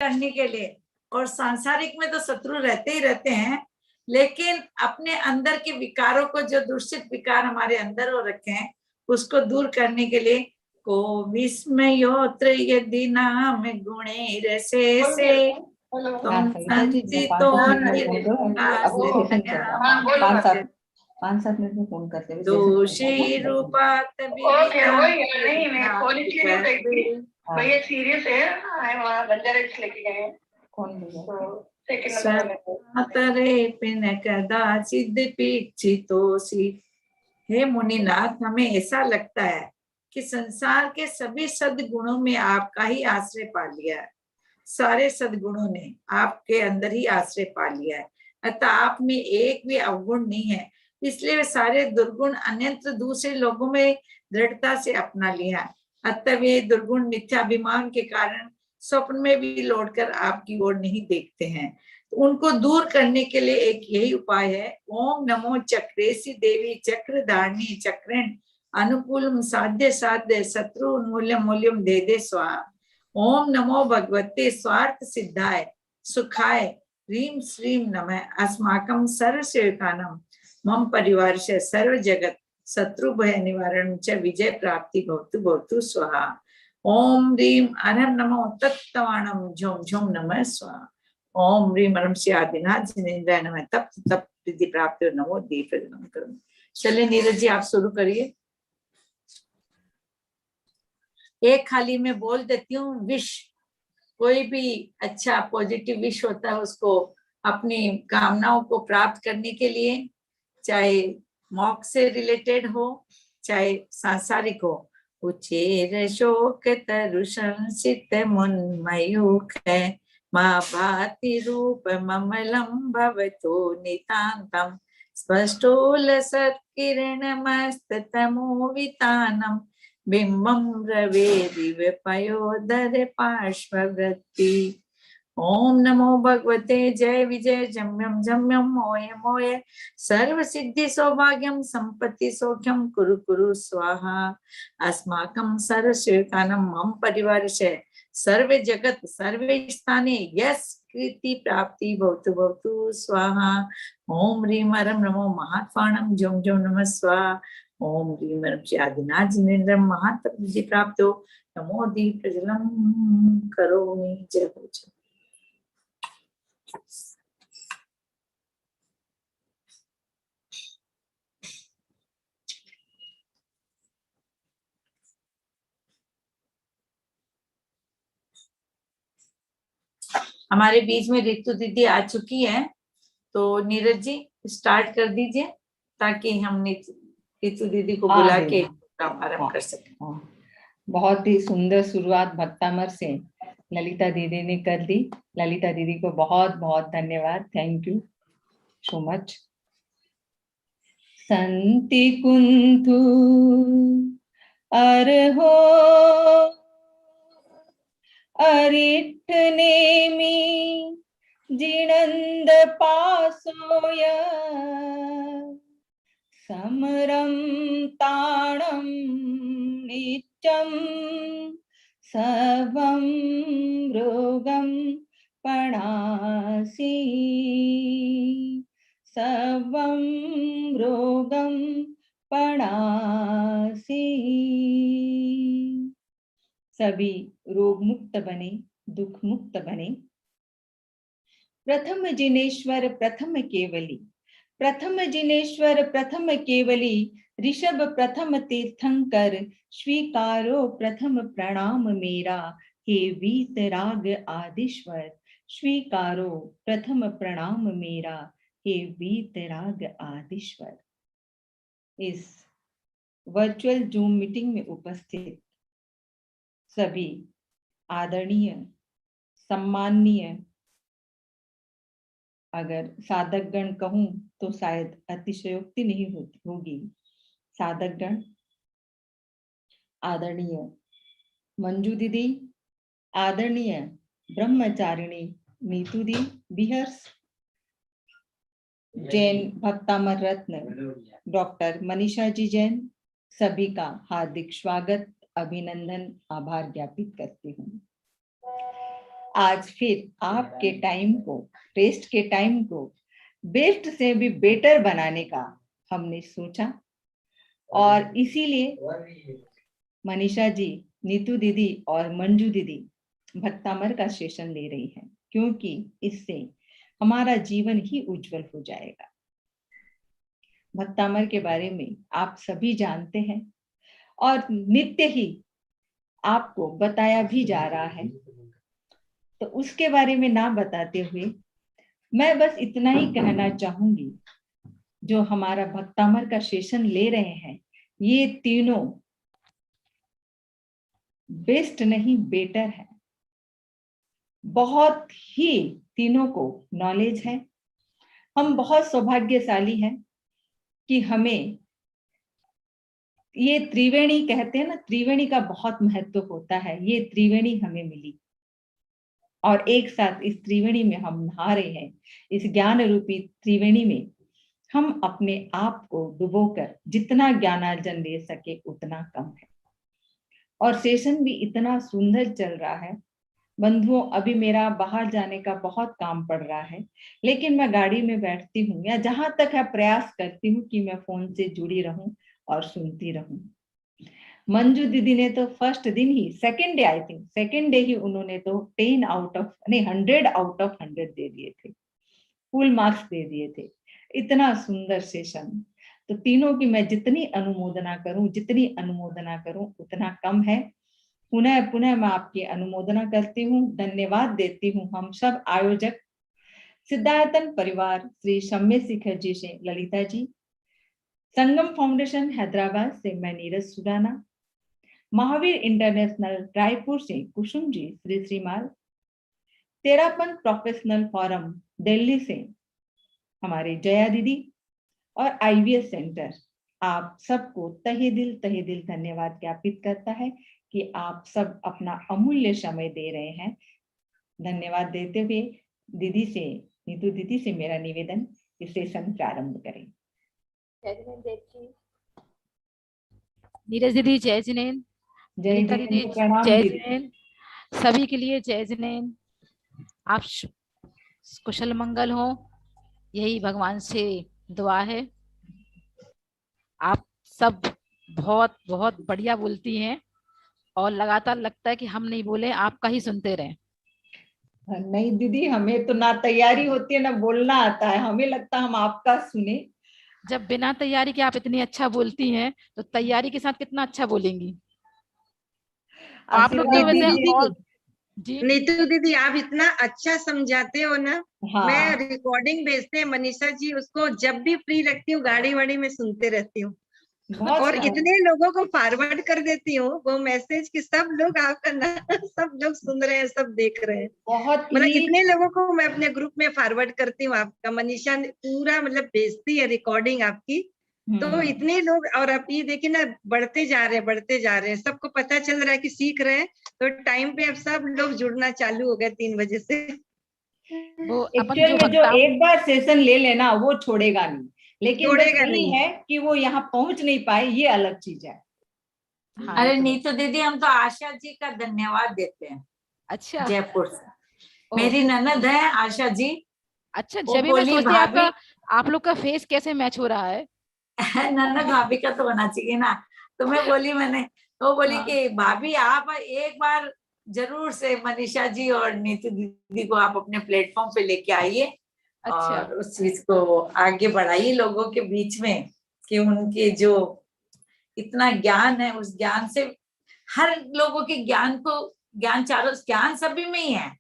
करने के लिए, और सांसारिक में तो शत्रु रहते ही रहते हैं, लेकिन अपने अंदर के विकारों को, जो दूषित विकार हमारे अंदर हो रखे हैं, उसको दूर करने के लिए को विस्मयोत्र यदि नाम गुणे रसे से तुम संचितो पाँच सात मिनट में फोन करते हैं। दोषी रूपात भैया सीरियस है, वहाँ बंजारा लेके गए। कौन भैया? तरे पिन कदाचिद पीक्षितोसी। हे मुनिनाथ, हमें ऐसा लगता है कि संसार के सभी सद्गुणों में आपका ही आश्रय पा लिया है। सारे सद्गुणों ने आपके अंदर ही आश्रय पा लिया है, अतः आप में एक भी अवगुण नहीं है। इसलिए वे सारे दुर्गुण अन्यत्र दूसरे लोगों में दृढ़ता से अपना लिया। अतः वे दुर्गुण मिथ्याभिमान के कारण स्वप्न में भी लौटकर आपकी ओर नहीं देखते हैं। तो उनको दूर करने के लिए एक यही उपाय है। ओम नमो चक्रेसी देवी चक्रधारिणी चक्रेण अनुकूलम साध्य साध्य शत्रु उन्मूल्यम मूल्यम दे दे स्वाहा। ओम नमो भगवते स्वार्थ सिद्धाय सुखाय ह्रीं श्रीं नमः अस्माकं सर्व सेवकानां मम परिवार से सर्व जगत शत्रु भय निवारण च विजय प्राप्ति भवतु भवतु स्वाहा। ओम ह्रीं अरहं नमो तत्तवाणं झोम झोम नमः स्वाहा। ओम ह्रीं अरहं श्री आदिनाथ जिनेन्द्राय नमः तप तप प्रीति प्राप्ति नमो दीप नमः। चलिए नीरज जी, आप शुरू करिए। एक खाली में बोल देती हूँ विश। कोई भी अच्छा पॉजिटिव विश होता है, उसको अपनी कामनाओं को प्राप्त करने के लिए, चाहे मोक्ष से रिलेटेड हो चाहे सांसारिक हो। उचेर शोक तरु संसित मुन्मयूख मां भाति रूप ममलम भवतो नितांतम स्पष्टोलसत् किरणमस्ततमो वितानम बिंबम रवेरिव पयोदर पार्श्ववृत्ति। ओम नमो भगवते जय विजय जम्यम जम्यम मोय मोय सर्व सिद्धि सौभाग्यम संपत्ति सौख्यम कुरु कुरु स्वाहा। अस्माकं सर्व सेवकानां मम परिवारस्य सर्वे जगत सर्वे स्थाने यस कृति प्राप्ति भवतु भवतु स्वाहा। ओम ह्रीं अरहं नमो महात्मानं झुम झुम नमः स्वाहा। ओम ह्रीं अरहं श्री आदिनाथ जिनेन्द्रं महातपति प्राप्तो नमो दीप प्रज्वलं करोमि। जय हो जय। हमारे बीच में रितु दीदी आ चुकी है, तो नीरज जी स्टार्ट कर दीजिए ताकि हम रितु दीदी को बुला के काम आरंभ कर सकें। बहुत ही सुंदर शुरुआत भक्तामर से ललिता दीदी ने कर दी। ललिता दीदी को बहुत बहुत धन्यवाद। Thank you so much. संति कुंथु अरहो अरिठ नेमी जिनंद पासोय समरम ताणम नित्यम सर्वं रोगं पणासि सर्वं रोगं पणासि। सभी रोग मुक्त बने, दुख मुक्त बने। प्रथम जिनेश्वर प्रथम केवली, प्रथम जिनेश्वर प्रथम केवली ऋषभ प्रथम तीर्थंकर स्वीकारो प्रथम प्रणाम मेरा। हे वीतराग आदिश्वर स्वीकारो प्रथम प्रणाम मेरा। हे वीतराग आदिश्वर। इस वर्चुअल जूम मीटिंग में उपस्थित सभी आदरणीय सम्माननीय, अगर साधक गण कहूं तो शायद अतिशयोक्ति नहीं होगी, साधक गण, आदरणीय मंजू दीदी, आदरणीय ब्रह्मचारिणी नीतू दी, बिहर्स, जैन भक्तामर रत्न डॉक्टर मनीषा जी जैन, सभी का हार्दिक स्वागत, अभिनंदन, आभार ज्ञापित करती हूँ। आज फिर आपके टाइम को, रेस्ट के टाइम को बेस्ट से भी बेटर बनाने का हमने सोचा, और इसीलिए मनीषा जी, नीतू दीदी और मंजू दीदी भत्तामर का सेशन ले रही हैं, क्योंकि इससे हमारा जीवन ही उज्जवल हो जाएगा। भत्तामर के बारे में आप सभी जानते हैं और नित्य ही आपको बताया भी जा रहा है, तो उसके बारे में ना बताते हुए मैं बस इतना ही कहना चाहूंगी, जो हमारा भत्तामर का सेशन ले रहे हैं ये तीनों बेस्ट नहीं बेटर है। बहुत ही तीनों को नॉलेज है। हम बहुत सौभाग्यशाली हैं कि हमें ये त्रिवेणी कहते हैं ना, त्रिवेणी का बहुत महत्व होता है, ये त्रिवेणी हमें मिली और एक साथ इस त्रिवेणी में हम नहा रहे हैं। इस ज्ञान रूपी त्रिवेणी में हम अपने आप को डुबोकर जितना ज्ञानार्जन ले सके उतना कम है। और सेशन भी इतना सुंदर चल रहा है। बंधुओं, अभी मेरा बाहर जाने का बहुत काम पड़ रहा है, लेकिन मैं गाड़ी में बैठती हूँ या जहां तक है प्रयास करती हूँ कि मैं फोन से जुड़ी रहूं और सुनती रहूं। मंजू दीदी ने तो फर्स्ट दिन ही, second day, I think second day ही उन्होंने तो 10 आउट ऑफ नहीं 100 आउट ऑफ 100 दे दिए थे, फुल मार्क्स दे दिए थे। इतना सुंदर सेशन, तो तीनों की मैं जितनी अनुमोदना करूं उतना कम है। पुनः पुनः मैं आपकी अनुमोदना करती हूँ, धन्यवाद देती हूँ हम सब आयोजक सिद्धार्थन परिवार श्री शम्य शिखर जी से ललिता जी, संगम फाउंडेशन हैदराबाद से मैं नीरज सुडाना, महावीर इंटरनेशनल रायपुर से कुसुम जी श्री श्रीमाल, तेरापन प्रोफेशनल फोरम दिल्ली से हमारे जया दीदी और IVS सेंटर, आप सबको तहे दिल धन्यवाद ज्ञापित करता है कि आप सब अपना अमूल्य समय दे रहे हैं। धन्यवाद देते हुए दीदी से, नीतू दीदी से मेरा निवेदन कि सेशन प्रारंभ करें। नीरज दीदी जय जिनेन, जय नीता जिनेन, दीदी प्रणाम जय दीदी। जिनेन, सभी के लिए जय जिनेन। आप कुशल मंगल हो, यही भगवान से दुआ है। आप सब बहुत बहुत बढ़िया बोलती हैं और लगातार लगता है कि हम नहीं बोले, आपका ही सुनते रहें। नहीं दीदी, हमें तो ना तैयारी होती है ना बोलना आता है, हमें लगता है हम आपका सुने। जब बिना तैयारी के आप इतनी अच्छा बोलती हैं तो तैयारी के साथ कितना अच्छा बोलेंगी। आप लोग तो वैसे और जी नीतू दीदी, आप इतना अच्छा समझाते हो ना। हाँ। मैं रिकॉर्डिंग भेजते हैं मनीषा जी, उसको जब भी फ्री रखती हूँ गाड़ी वाड़ी में सुनते रहती हूँ और इतने लोगों को फॉरवर्ड कर देती हूँ वो मैसेज कि सब लोग आपका नाम सब लोग सुन रहे हैं, सब देख रहे हैं। बहुत मतलब इतने लोगों को मैं अपने ग्रुप में फॉरवर्ड करती हूँ आपका, मनीषा ने पूरा मतलब भेजती है रिकॉर्डिंग आपकी। तो इतने लोग, और अब ये देखिए ना बढ़ते जा रहे हैं, सबको पता चल रहा है कि सीख रहे हैं। तो टाइम पे अब सब लोग जुड़ना चालू हो गए 3 बजे से। वो एक्चुअल में जो एक बार सेशन ले लेना वो छोड़ेगा नहीं, लेकिन बस यही है कि वो यहाँ पहुंच नहीं पाए, ये अलग चीज है। हाँ, अरे नीतू दीदी, हम तो आशा जी का धन्यवाद देते हैं। अच्छा, जयपुर से मेरी ननद है आशा जी। अच्छा, जब भी मैं सोचती आपका, आप लोग का फेस कैसे मैच हो रहा है। ननद भाभी का तो होना चाहिए ना। तो मैं बोली, मैंने वो बोली कि भाभी आप एक बार जरूर से मनीषा जी और नीतू दीदी को आप अपने प्लेटफॉर्म पे लेके आइए। अच्छा। और उस चीज को आगे बढ़ाइए लोगों के बीच में, कि उनके जो इतना ज्ञान है उस ज्ञान से हर लोगों के ज्ञान सभी में ही है,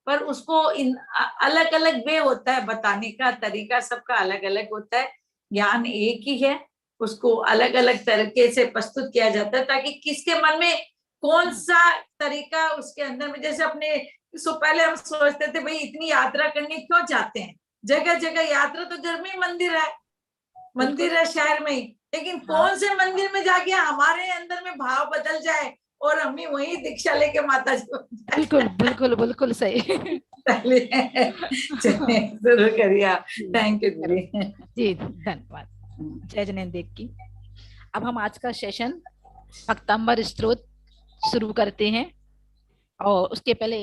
पर उसको अलग अलग वे होता है, बताने का तरीका सबका अलग अलग होता है। ज्ञान एक ही है, उसको अलग अलग तरीके से प्रस्तुत किया जाता है ताकि किसके मन में कौन सा तरीका उसके अंदर में, जैसे अपने पहले हम सोचते थे भाई इतनी यात्रा करने क्यों चाहते हैं, जगह जगह यात्रा, तो घर में ही मंदिर है शहर में ही, लेकिन कौन से मंदिर में जाके हमारे अंदर में भाव बदल जाए और हमें वही दीक्षा लेके माता जी। बिल्कुल बिल्कुल बिल्कुल सही। शुरू करिए। थैंक यू जी, धन्यवाद। जय जिनेंद्र देव की। अब हम आज का सेशन भक्तांबर स्तोत्र शुरू करते हैं, और उसके पहले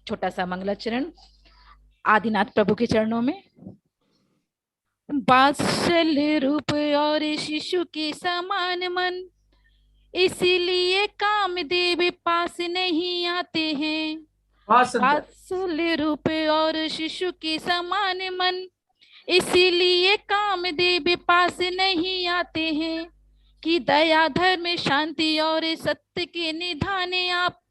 छोटा सा मंगलाचरण आदिनाथ प्रभु के चरणों में। वात्सल्य रूप और शिशु के समान मन, इसीलिए कामदेव पास नहीं आते हैं। बहुत सुंदर। वात्सल्य रूप और शिशु के समान मन, इसीलिए कामदेव पास नहीं आते हैं। कि दया धर्म शांति और सत्य के निधान आप,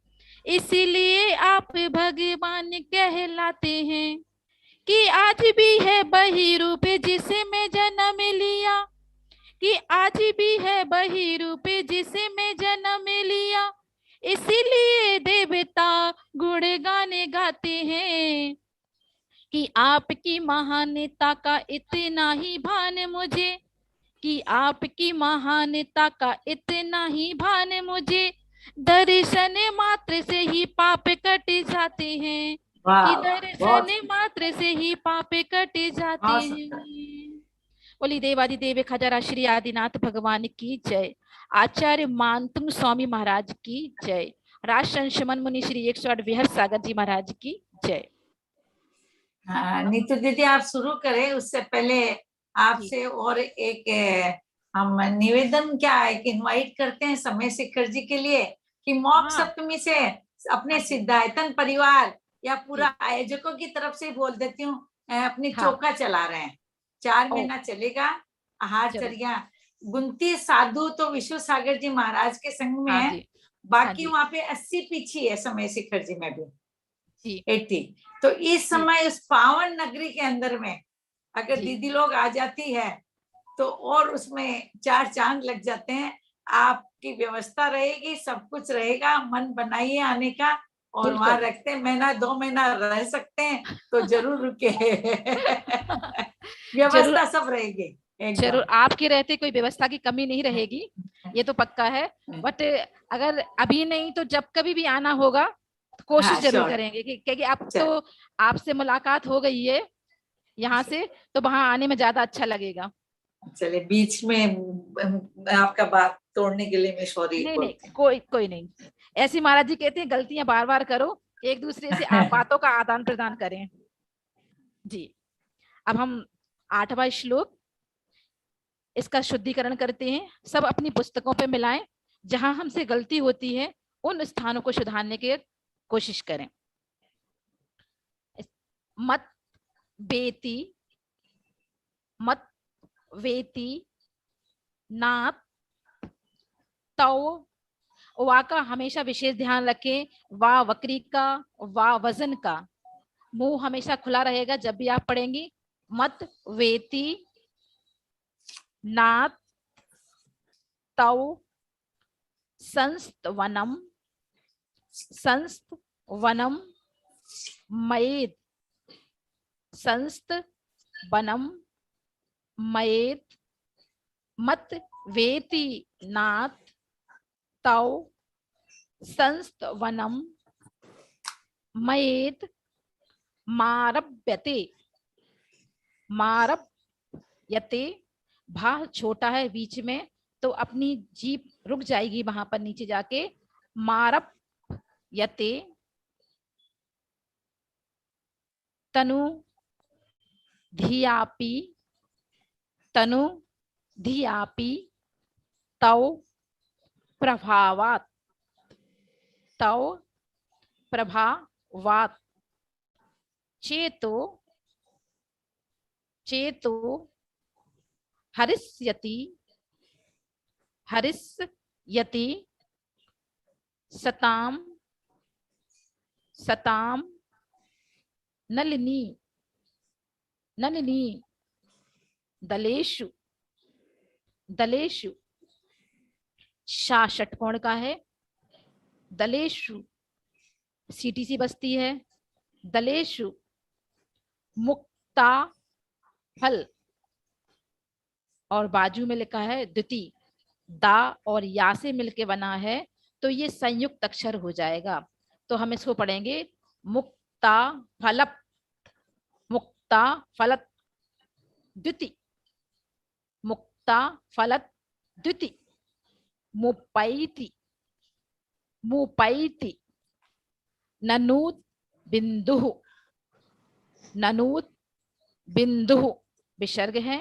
इसीलिए आप भगवान कहलाते हैं। कि आज भी है वही रूप जिसे मैं जन्म लिया, कि आज भी है वही रूप जिसे मैं जन्म लिया, इसीलिए देवता गुणगान गाते हैं। कि आपकी महानता का इतना ही भान मुझे, कि आपकी महानता का इतना ही भान मुझे, दर्शन मात्र से ही पाप कट जाते हैं। कि दर्शन मात्र से ही पाप कट जाते हैं। बोली देवादिदेव खजारा श्री आदिनाथ भगवान की जय। आचार्य मानतुम स्वामी महाराज की जय। राजशंशमन मुनि श्री 108 विहर सागर जी महाराज की जय। हाँ, नीतू दीदी आप शुरू करें, उससे पहले आपसे और एक हम निवेदन क्या है कि इनवाइट करते हैं समय शेखर जी के लिए कि मॉक सप्तमी से अपने सिद्धायतन परिवार या पूरा आयोजकों की तरफ से बोल देती हूँ, अपनी चौका चला रहे हैं। 4 महीना चलेगा आहारचर्या। 29 साधु तो विश्व सागर जी महाराज के संग में है, बाकी वहां पे 80 पीछी है समय शेखर जी में भी 80। तो इस समय उस पावन नगरी के अंदर में अगर दीदी लोग आ जाती है तो और उसमें 4 चांद लग जाते हैं। आपकी व्यवस्था रहेगी, सब कुछ रहेगा, मन बनाइए आने का और वहां रखते हैं। महीना 2 महीना रह सकते हैं तो जरूर रुके। व्यवस्था सब रहेगी। जरूर आपके रहते कोई व्यवस्था की कमी नहीं रहेगी, ये तो पक्का है। बट अगर अभी नहीं तो जब कभी भी आना होगा तो कोशिश जरूर करेंगे, क्योंकि अब तो आपसे मुलाकात हो गई है यहाँ से, तो वहां आने में ज्यादा अच्छा लगेगा। चलिए, बीच में आपका बात तोड़ने के लिए मैं सॉरी। नहीं, कोई नहीं। ऐसे महाराज जी कहते हैं गलतियां बार बार करो, एक दूसरे से आप बातों का आदान प्रदान करें जी। अब हम 8वां श्लोक, इसका शुद्धिकरण करते हैं। सब अपनी पुस्तकों पे मिलाएं, जहां हमसे गलती होती है उन स्थानों को सुधारने की कोशिश करें। मत वेती नात तौ, वा का हमेशा विशेष ध्यान रखें। वा वक्री का, वा वजन का। मुंह हमेशा खुला रहेगा जब भी आप पढ़ेंगी। मत वेती नात तौ संस्त वनम मयेत, संस्त वनम मयेत। मत वेति नाथ तौ संस्त वनम मयेत। मारभ्यते भा छोटा है बीच में, तो अपनी जीभ रुक जाएगी वहां पर नीचे जाके। मारभ्यते तनु धियापि तौ प्रभावात् चेतो हरिष्यति सताम नलिनी दलेषु शा षटकोण का है। दलेषु सीटीसी बसती है। दलेषु मुक्ता फल, और बाजू में लिखा है द्वितीय। दा और या से मिलके बना है, तो ये संयुक्त अक्षर हो जाएगा। तो हम इसको पढ़ेंगे मुक्ता फलप, मुक्ता फलत द्वितीय, मुक्ता फलत द्वितीय। मुपैति ननु बिंदु, ननूत बिंदु विसर्ग है,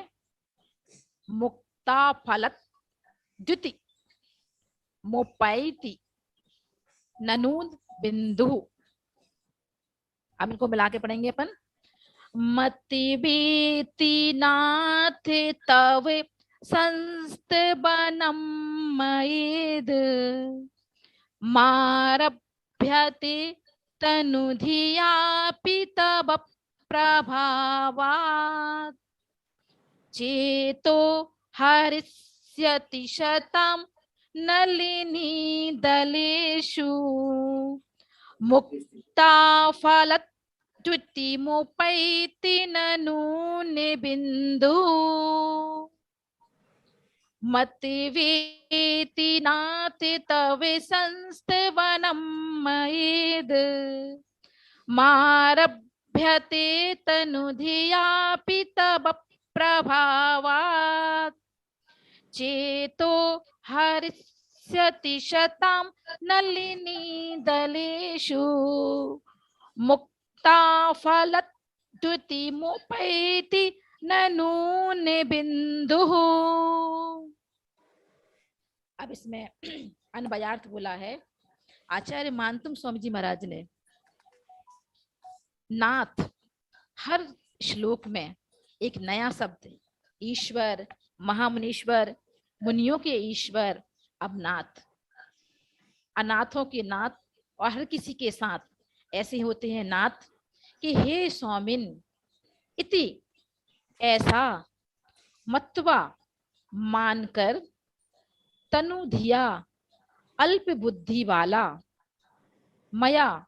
मुक्ता फलत द्युति मोपैति ननूद बिंदु। अब इनको मिला के पढ़ेंगे अपन। मति बीति नाथ तव संस्त बनम मयिद मारभ्यते तनुधियापि तव प्रभावात् चेतो हरिष्यति शतं नलिनी दलेषु मुक्ता फलत द्युति मोपैति ननूने बिंदु मतिवेति नाति तवे संस्तवनं मयिद मारभ्यते तनुधियापि तव प्रभावात् चेतो हरिष्यति शतं नलिनी दलेषु मुक्ता फलत द्युति मोपैति ननूने बिंदु। अब इसमें अनवयार्थ बोला है आचार्य मानतुम स्वामी जी महाराज ने। नाथ, हर श्लोक में एक नया शब्द, ईश्वर, महामुनीश्वर, मुनियों के ईश्वर, अब नाथ, अनाथों के नाथ, और हर किसी के साथ ऐसे होते हैं नाथ कि हे स्वामिन इति, ऐसा मत्वा मानकर, तनु धिया अल्प बुद्धि वाला, मया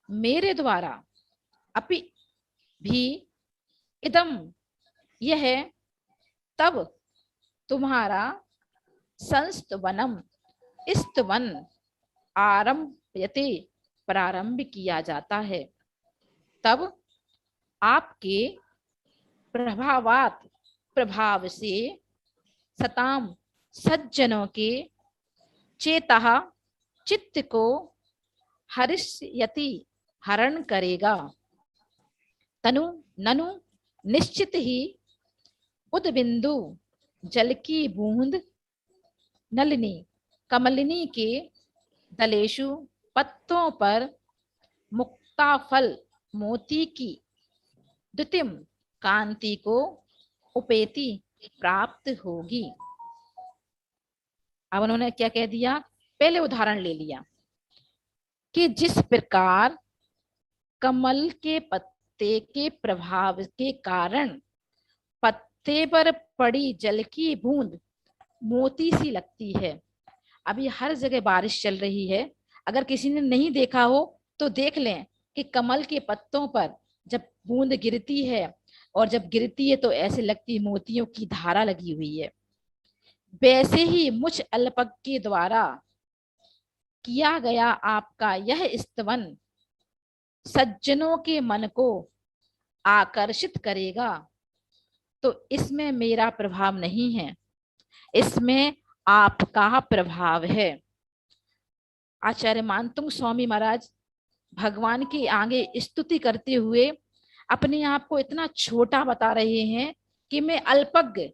मेरे द्वारा, अपि भी, इदम यह, तब तुम्हारा, संस्तवनम स्तवन, आरंभयते प्रारंभ किया जाता है, तब आपके प्रभावात प्रभाव से, सताम सज्जनों के, चेतः चित्त को, हरिष्यति हरण करेगा, तनु ननु निश्चित ही, उदबिंदु जल की बूंद, नलिनी कमलिनी के दलेशु पत्तों पर, मुक्ता फल मोती की द्युतिम कांति को, उपेति प्राप्त होगी। अब उन्होंने क्या कह दिया, पहले उदाहरण ले लिया कि जिस प्रकार कमल के पत्ते के प्रभाव के कारण पत्ते पर पड़ी जल की बूंद मोती सी लगती है। अभी हर जगह बारिश चल रही है, अगर किसी ने नहीं देखा हो तो देख लें कि कमल के पत्तों पर जब बूंद गिरती है, और जब गिरती है तो ऐसे लगती है मोतियों की धारा लगी हुई है। वैसे ही मुझ अल्पज्ञ के द्वारा किया गया आपका यह स्तवन सज्जनों के मन को आकर्षित करेगा, तो इसमें मेरा प्रभाव नहीं है, इसमें आपका प्रभाव है। आचार्य मानतुंग स्वामी महाराज भगवान के आगे स्तुति करते हुए अपने आप को इतना छोटा बता रहे हैं कि मैं अल्पज्ञ,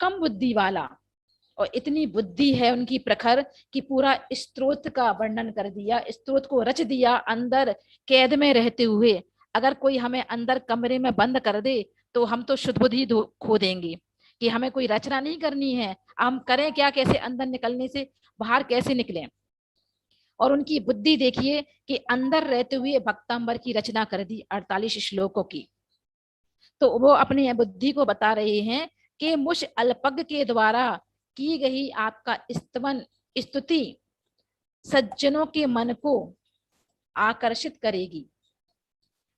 कम बुद्धि वाला, और इतनी बुद्धि है उनकी प्रखर कि पूरा स्त्रोत का वर्णन कर दिया, स्त्रोत को रच दिया अंदर कैद में रहते हुए। अगर कोई हमें अंदर कमरे में बंद कर दे तो हम तो शुद्ध बुद्धि खो देंगे कि हमें कोई रचना नहीं करनी है, हम करें क्या, कैसे अंदर निकलने से बाहर कैसे निकलें। और उनकी बुद्धि देखिए कि अंदर रहते हुए भक्तांबर की रचना कर दी 48 श्लोकों की। तो वो अपनी बुद्धि को बता रहे हैं कि मुझ अल्पज्ञ के द्वारा की गई आपका स्तवन स्तुति सज्जनों के मन को आकर्षित करेगी,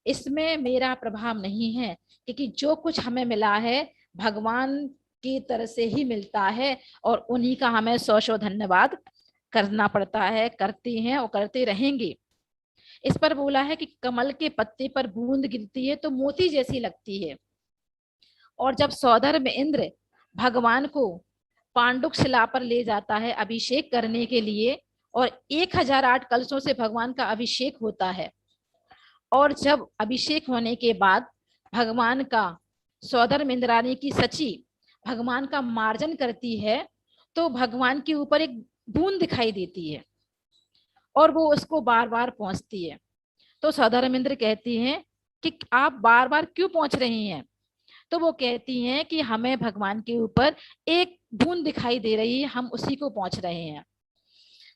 इसमें मेरा प्रभाव नहीं है, क्योंकि जो कुछ हमें मिला है भगवान की तरह से ही मिलता है, और उन्हीं का हमें सौ सौ धन्यवाद करना पड़ता है, करते हैं और करते रहेंगे। इस पर बोला है कि कमल के पत्ते पर बूंद गिरती है तो मोती जैसी लगती है, और जब सौदर में इंद्र भगवान को पांडुक शिला पर ले जाता है अभिषेक करने के लिए, और 1008 कलशों से भगवान का अभिषेक होता है, और जब अभिषेक होने के बाद भगवान का सौदर इंद्राणी की सची भगवान का मार्जन करती है, तो भगवान के ऊपर एक बूंद दिखाई देती है और वो उसको बार बार पहुंचती है। तो सौदामिंद्र कहती हैं कि आप बार बार क्यों पहुंच रही हैं? तो वो कहती हैं कि हमें भगवान के ऊपर एक बूंद दिखाई दे रही है, हम उसी को पहुंच रहे हैं।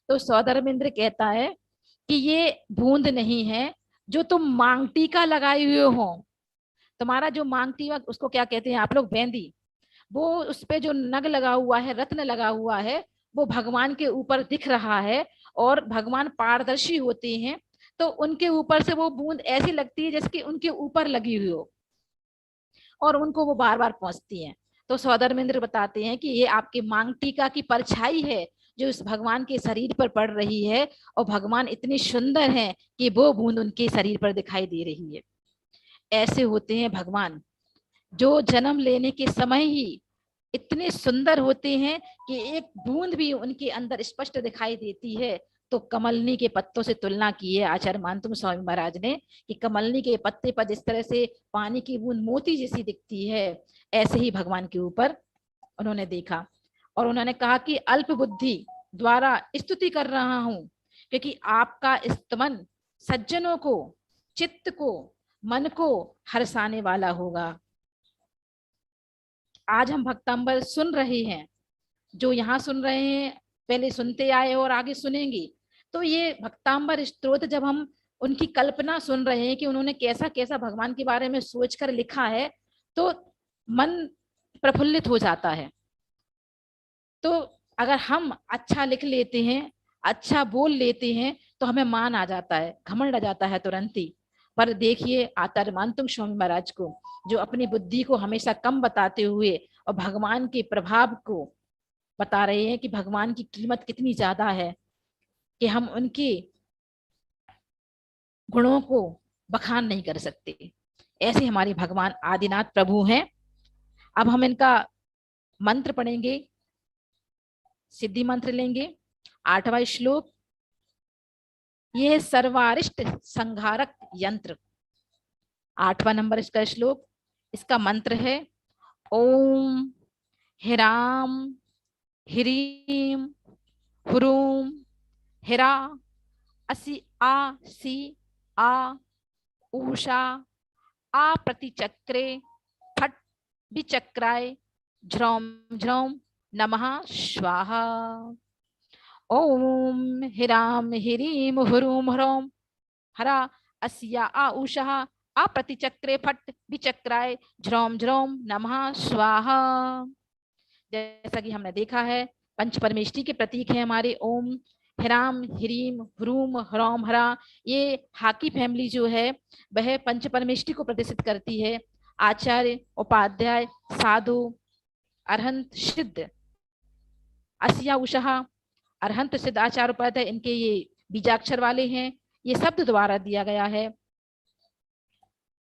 तो सौदामिंद्र कहता है कि ये बूंद नहीं है जो तुम मांग टीका लगाए हुए हो। तुम्हारा जो मांग टीका, उसको क्या कहते हैं आप लोग? बेंदी। वो उस पे जो नग लगा हुआ है, रत्न लगा हुआ है, वो भगवान के ऊपर दिख रहा है और भगवान पारदर्शी होते हैं, तो उनके ऊपर से वो बूंद ऐसी लगती है जैसे कि उनके ऊपर लगी हुई हो और उनको वो बार बार पहुंचती हैं। तो सौदामिंद्र बताते हैं कि ये आपके मांग टीका की परछाई है जो इस भगवान के शरीर पर पड़ रही है, और भगवान इतने सुंदर हैं कि वो बूंद उनके शरीर पर दिखाई दे रही है। ऐसे होते हैं भगवान, जो जन्म लेने के समय ही इतने सुंदर होते हैं कि एक बूंद भी उनके अंदर स्पष्ट दिखाई देती है। तो कमलनी के पत्तों से तुलना की है आचार्य मानतुंग स्वामी महाराज ने कि कमलनी के पत्ते पर जिस तरह से पानी की बूंद मोती जैसी दिखती है, ऐसे ही भगवान के ऊपर उन्होंने देखा। और उन्होंने कहा कि अल्प बुद्धि द्वारा स्तुति कर रहा हूं, क्योंकि आपका स्तमन सज्जनों को, चित्त को, मन को हर्षाने वाला होगा। आज हम भक्तांबर सुन रहे हैं, जो यहाँ सुन रहे हैं, पहले सुनते आए और आगे सुनेंगे। तो ये भक्तांबर स्तोत्र जब हम उनकी कल्पना सुन रहे हैं कि उन्होंने कैसा कैसा भगवान के बारे में सोचकर लिखा है, तो मन प्रफुल्लित हो जाता है। तो अगर हम अच्छा लिख लेते हैं, अच्छा बोल लेते हैं, तो हमें मान आ जाता है, घमंड आ जाता है तुरंत ही। पर देखिए आचार्य मानतुंग स्वामी महाराज को, जो अपनी बुद्धि को हमेशा कम बताते हुए और भगवान के प्रभाव को बता रहे हैं कि भगवान की कीमत कितनी ज्यादा है कि हम उनके गुणों को बखान नहीं कर सकते। ऐसे हमारे भगवान आदिनाथ प्रभु हैं। अब हम इनका मंत्र पढ़ेंगे, सिद्धि मंत्र लेंगे। 8वां श्लोक, यह सर्वारिष्ट संहारक यंत्र। 8वां नंबर इसका श्लोक, इसका मंत्र है ओम ह्राम ह्रीम ह्रूम हिरा असि आ सी आ ऊषा आ प्रतिचक्रे फट विचक्राय झ्रौम झ्रौम नमः स्वाहा। ओम ह्राम ह्रीम ह्रूम ह्रौम हरा अस्या आ उषः आ प्रतिचक्रे फट विचक्राय झ्रौम झ्रौम नमः स्वाहा। जैसा कि हमने देखा है, पंच परमेष्टि के प्रतीक है हमारे ओम, ह्राम ह्रीम ह्रूम ह्रौम हरा। ये हाकी फैमिली जो है वह पंच परमेष्टि को प्रदर्शित करती है। आचार्य, उपाध्याय, साधु, अरहंत, सिद्ध, अस्या उषः, अरहंत, सिद्ध, आचार्य, उपाध्याय, इनके ये बीजाक्षर वाले हैं। ये शब्द द्वारा दिया गया है।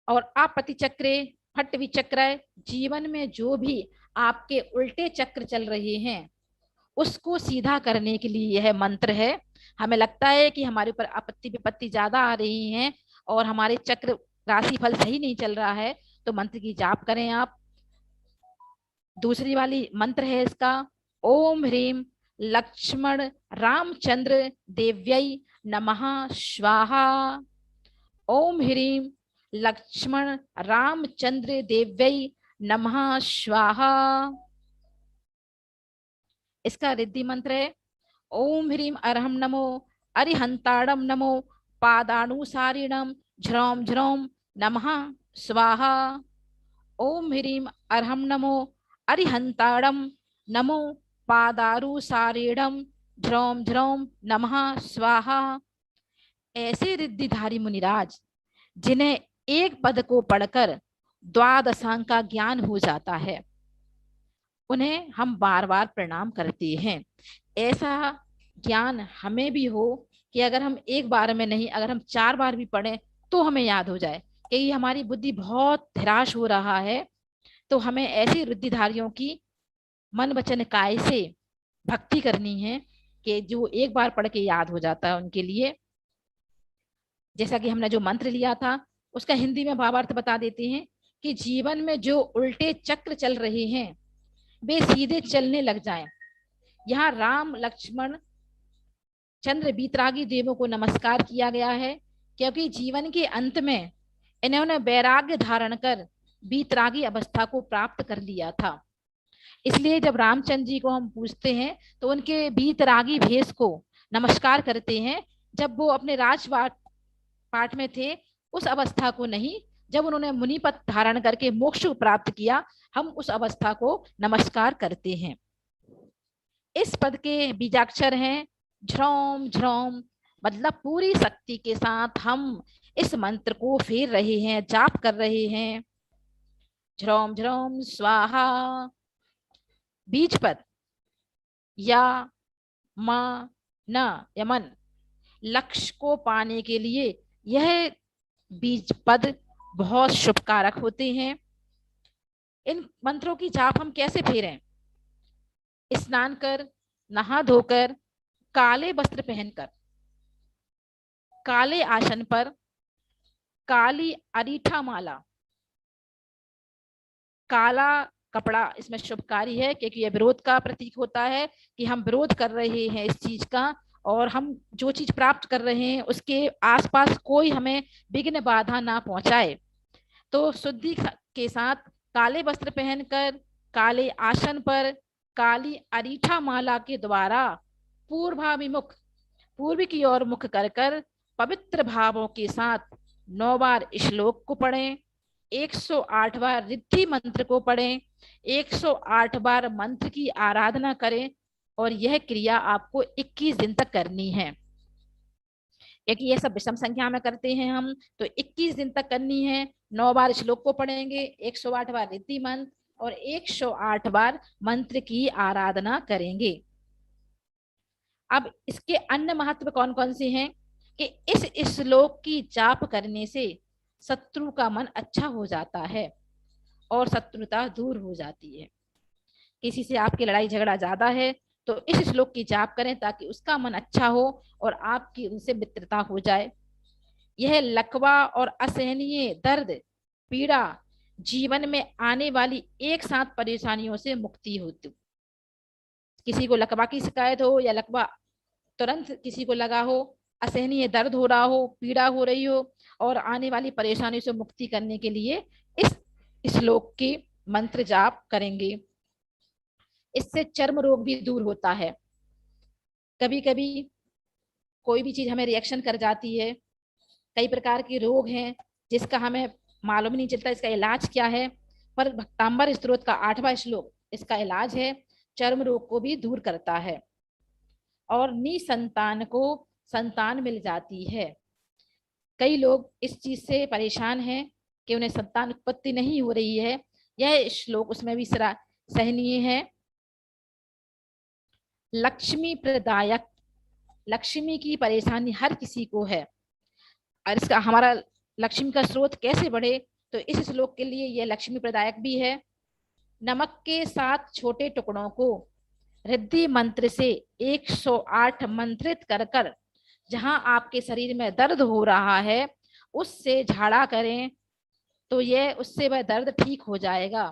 और आपति चक्रे फट विचक्र, जीवन में जो भी आपके उल्टे चक्र चल रहे हैं उसको सीधा करने के लिए यह मंत्र है। हमें लगता है कि हमारे ऊपर आपत्ति विपत्ति ज्यादा आ रही हैं और हमारे चक्र राशि फल सही नहीं चल रहा है, तो मंत्र की जाप करें आप। दूसरी वाली मंत्र है इसका ओम ह्रीम लक्ष्मण रामचंद्र देव्यै नमः स्वाहा। ओम ह्रीम लक्ष्मण रामचंद्र देव्यै नमः स्वाहा। इसका रिद्धि मंत्र है ओम ह्रीम अरहम नमो अरिहंताड़म नमो पादानुसारिणम झ्रौम झ्रौम नमः स्वाहा। ओम ह्रीम अरहम नमो अरिहंताड़म नमो पादारुसारिणम झ्रौम झ्रौम नमः स्वाहा। ऐसे रिद्धिधारी मुनिराज जिन्हें एक पद को पढ़कर द्वादशांग का ज्ञान हो जाता है, उन्हें हम बार बार प्रणाम करते हैं। ऐसा ज्ञान हमें भी हो कि अगर हम एक बार में नहीं, अगर हम 4 बार भी पढ़ें तो हमें याद हो जाए कि हमारी बुद्धि बहुत निराश हो रहा है। तो हमें ऐसे रिद्धिधारियों की मन वचन काय से भक्ति करनी है कि जो एक बार पढ़ के याद हो जाता है उनके लिए। जैसा कि हमने जो मंत्र लिया था उसका हिंदी में भावार्थ बता देते हैं कि जीवन में जो उल्टे चक्र चल रहे हैं वे सीधे चलने लग जाएं। यहाँ राम लक्ष्मण चंद्र बीतरागी देवों को नमस्कार किया गया है, क्योंकि जीवन के अंत में इन्होंने वैराग्य धारण कर बीतरागी अवस्था को प्राप्त कर लिया था। इसलिए जब रामचंद्र जी को हम पूछते हैं तो उनके बीतरागी भेष को नमस्कार करते हैं। जब वो अपने राजपाट में थे उस अवस्था को नहीं, जब उन्होंने मुनि पद धारण करके मोक्ष को प्राप्त किया, हम उस अवस्था को नमस्कार करते हैं। इस पद के बीजाक्षर हैं झ्रौम झ्रौम, मतलब पूरी शक्ति के साथ हम इस मंत्र को फेर रहे हैं, जाप कर रहे हैं। झ्रौम झ्रौम स्वाहा। बीज पद या मा न यमन, लक्ष्य को पाने के लिए यह बीज पद बहुत शुभकारक होते हैं। इन मंत्रों की जाप हम कैसे फेरें? स्नान कर, नहा धोकर, काले वस्त्र पहनकर, काले आसन पर काली अरीठा माला, काला कपड़ा इसमें शुभकारी है क्योंकि यह विरोध का प्रतीक होता है कि हम विरोध कर रहे हैं इस चीज का, और हम जो चीज प्राप्त कर रहे हैं उसके आसपास कोई हमें विघ्न बाधा ना पहुंचाए। तो शुद्धि के साथ काले वस्त्र पहनकर, काले आसन पर काली अरीठा माला के द्वारा पूर्वाभिमुख, पूर्व की ओर मुख कर कर पवित्र भावों के साथ 9 बार श्लोक को पढ़ें, 108 बार रिद्धि मंत्र को पढ़ें, 108 बार मंत्र की आराधना करें। और यह क्रिया आपको 21 दिन तक करनी है, क्योंकि ये सब विषम संख्या में करते हैं हम, तो 21 दिन तक करनी है। 9 बार श्लोक को पढ़ेंगे, 108 बार रिद्धि मंत्र और 108 बार मंत्र की आराधना करेंगे। अब इसके अन्य महत्व कौन कौन से हैं कि इस श्लोक की जाप करने से शत्रु का मन अच्छा हो जाता है और शत्रुता दूर हो जाती है। किसी से आपकी लड़ाई झगड़ा ज्यादा है तो इस श्लोक की जाप करें ताकि उसका मन अच्छा हो और आपकी उनसे मित्रता हो जाए। यह लकवा और असहनीय दर्द पीड़ा जीवन में आने वाली एक साथ परेशानियों से मुक्ति होती। किसी को लकवा की शिकायत हो या लकवा तुरंत किसी को लगा हो, असहनीय दर्द हो रहा हो, पीड़ा हो रही हो और आने वाली परेशानी से मुक्ति करने के लिए इस श्लोक की मंत्र जाप करेंगे। इससे चर्म रोग भी दूर होता है। कभी कभी कोई भी चीज हमें रिएक्शन कर जाती है, कई प्रकार के रोग हैं जिसका हमें मालूम नहीं चलता इसका इलाज क्या है, पर भक्तांबर स्तोत्र का 8वां श्लोक इसका इलाज है, चर्म रोग को भी दूर करता है और निसंतान को संतान मिल जाती है। कई लोग इस चीज से परेशान हैं कि उन्हें संतान उत्पत्ति नहीं हो रही है, यह श्लोक उसमें भी सहनीय है। लक्ष्मी प्रदायक, लक्ष्मी की परेशानी हर किसी को है और इसका हमारा लक्ष्मी का स्रोत कैसे बढ़े, तो इस श्लोक के लिए यह लक्ष्मी प्रदायक भी है। नमक के 7 छोटे टुकड़ों को रिद्धि मंत्र से 108 मंत्रित कर कर जहां आपके शरीर में दर्द हो रहा है उससे झाड़ा करें तो यह उससे वह दर्द ठीक हो जाएगा।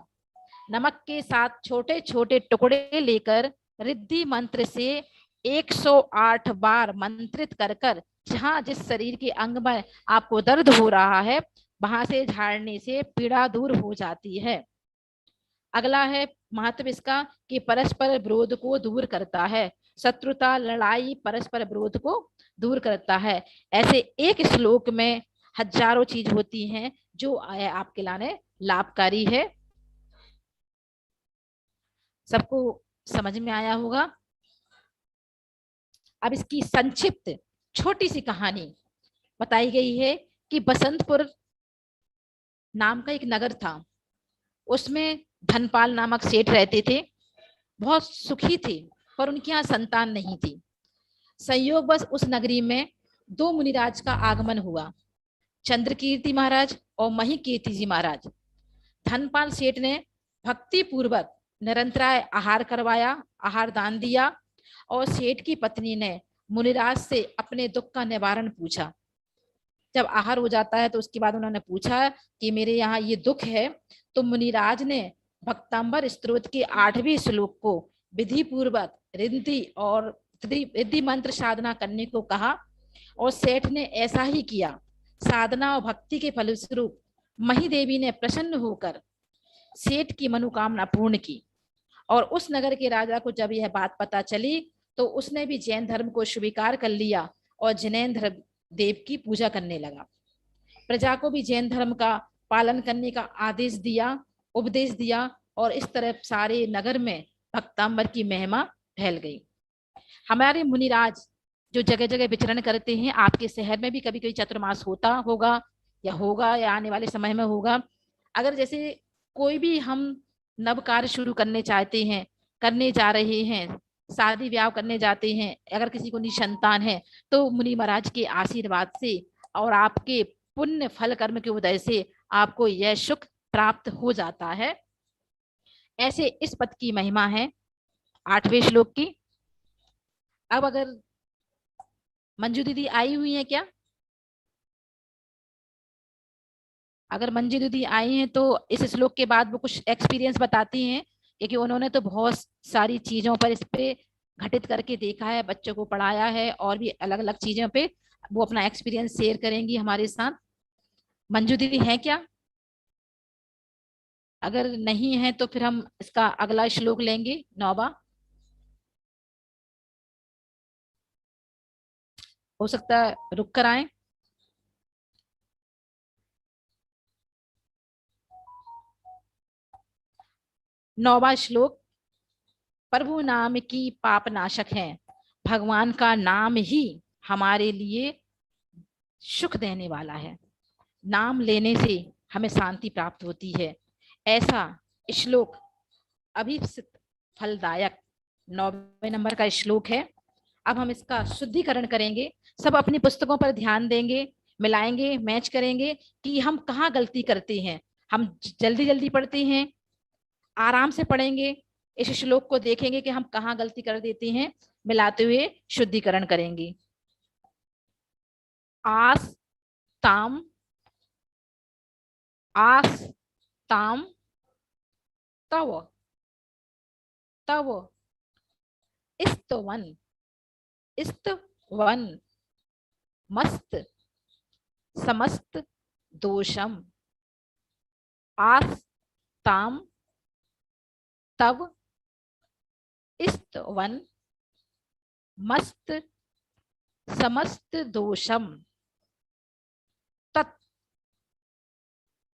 नमक के 7 छोटे छोटे टुकड़े लेकर रिद्धि मंत्र से 108 बार मंत्रित कर कर जहां जिस शरीर के अंग में आपको दर्द हो रहा है वहां से झाड़ने से पीड़ा दूर हो जाती है। अगला है महत्व इसका कि परस्पर विरोध को दूर करता है, शत्रुता, लड़ाई, परस्पर विरोध को दूर करता है। ऐसे एक श्लोक में हजारों चीज होती हैं जो आपके लाने लाभकारी है। सबको समझ में आया होगा। अब इसकी संक्षिप्त छोटी सी कहानी बताई गई है कि बसंतपुर नाम का एक नगर था, उसमें धनपाल नामक सेठ रहते थे, बहुत सुखी थे पर उनके यहाँ संतान नहीं थी। संयोग बस उस नगरी में 2 मुनिराज का आगमन हुआ, चंद्रकीर्ति महाराज और महिकीर्ति जी महाराज। धनपाल सेठ ने भक्ति पूर्वक निरंतराय आहार करवाया, आहार दान दिया और सेठ की पत्नी ने मुनिराज से अपने दुख का निवारण पूछा। जब आहार हो जाता है तो उसके बाद उन्होंने पूछा कि मेरे यहाँ ये दुख है, तो मुनिराज ने भक्तांबर स्तोत्र के 8वें श्लोक को विधि पूर्वक रिद्धि और रिद्धि मंत्र साधना करने को कहा, और सेठ ने ऐसा ही किया। साधना और भक्ति के फलस्वरूप मही देवी ने प्रसन्न होकर सेठ की मनोकामना पूर्ण की, और उस नगर के राजा को जब यह बात पता चली तो उसने भी जैन धर्म को स्वीकार कर लिया और जिनेंद्र देव की पूजा करने लगा। प्रजा को भी जैन धर्म का पालन करने का आदेश दिया, उपदेश दिया, और इस तरह सारे नगर में भक्तांबर की महिमा फैल गई। हमारे मुनिराज जो जगह जगह विचरण करते हैं, आपके शहर में भी कभी कभी चातुर्मास होगा या आने वाले समय में होगा। अगर जैसे कोई भी हम नव कार्य शुरू करने चाहते हैं, करने जा रहे हैं, शादी ब्याह करने जाते हैं, अगर किसी को निसंतान है, तो मुनि महाराज के आशीर्वाद से और आपके पुण्य फल कर्म के उदय से आपको यह सुख प्राप्त हो जाता है। ऐसे इस पद की महिमा है 8वें श्लोक की। अब अगर मंजू दीदी आई हुई है क्या? अगर मंजू दीदी आई हैं तो इस श्लोक के बाद वो कुछ एक्सपीरियंस बताती हैं, क्योंकि उन्होंने तो बहुत सारी चीजों पर इस पे घटित करके देखा है, बच्चों को पढ़ाया है, और भी अलग अलग चीजों पे वो अपना एक्सपीरियंस शेयर करेंगी हमारे साथ। मंजू दीदी है क्या? अगर नहीं है तो फिर हम इसका अगला श्लोक लेंगे 9वां। हो सकता है रुक कर आए। नौवां श्लोक, प्रभु नाम की पाप नाशक है। भगवान का नाम ही हमारे लिए सुख देने वाला है। नाम लेने से हमें शांति प्राप्त होती है। ऐसा श्लोक अभिप्सित फलदायक 9वें नंबर का श्लोक है। अब हम इसका शुद्धिकरण करेंगे। सब अपनी पुस्तकों पर ध्यान देंगे, मिलाएंगे, मैच करेंगे कि हम कहाँ गलती करते हैं। हम जल्दी जल्दी पढ़ते हैं, आराम से पढ़ेंगे, इस श्लोक को देखेंगे कि हम कहाँ गलती कर देते हैं, मिलाते हुए शुद्धिकरण करेंगे। आस ताम तव स्तवन मस्त समस्त दोषम। आस्ताम तव स्तवन मस्त समस्त दोषम। तत्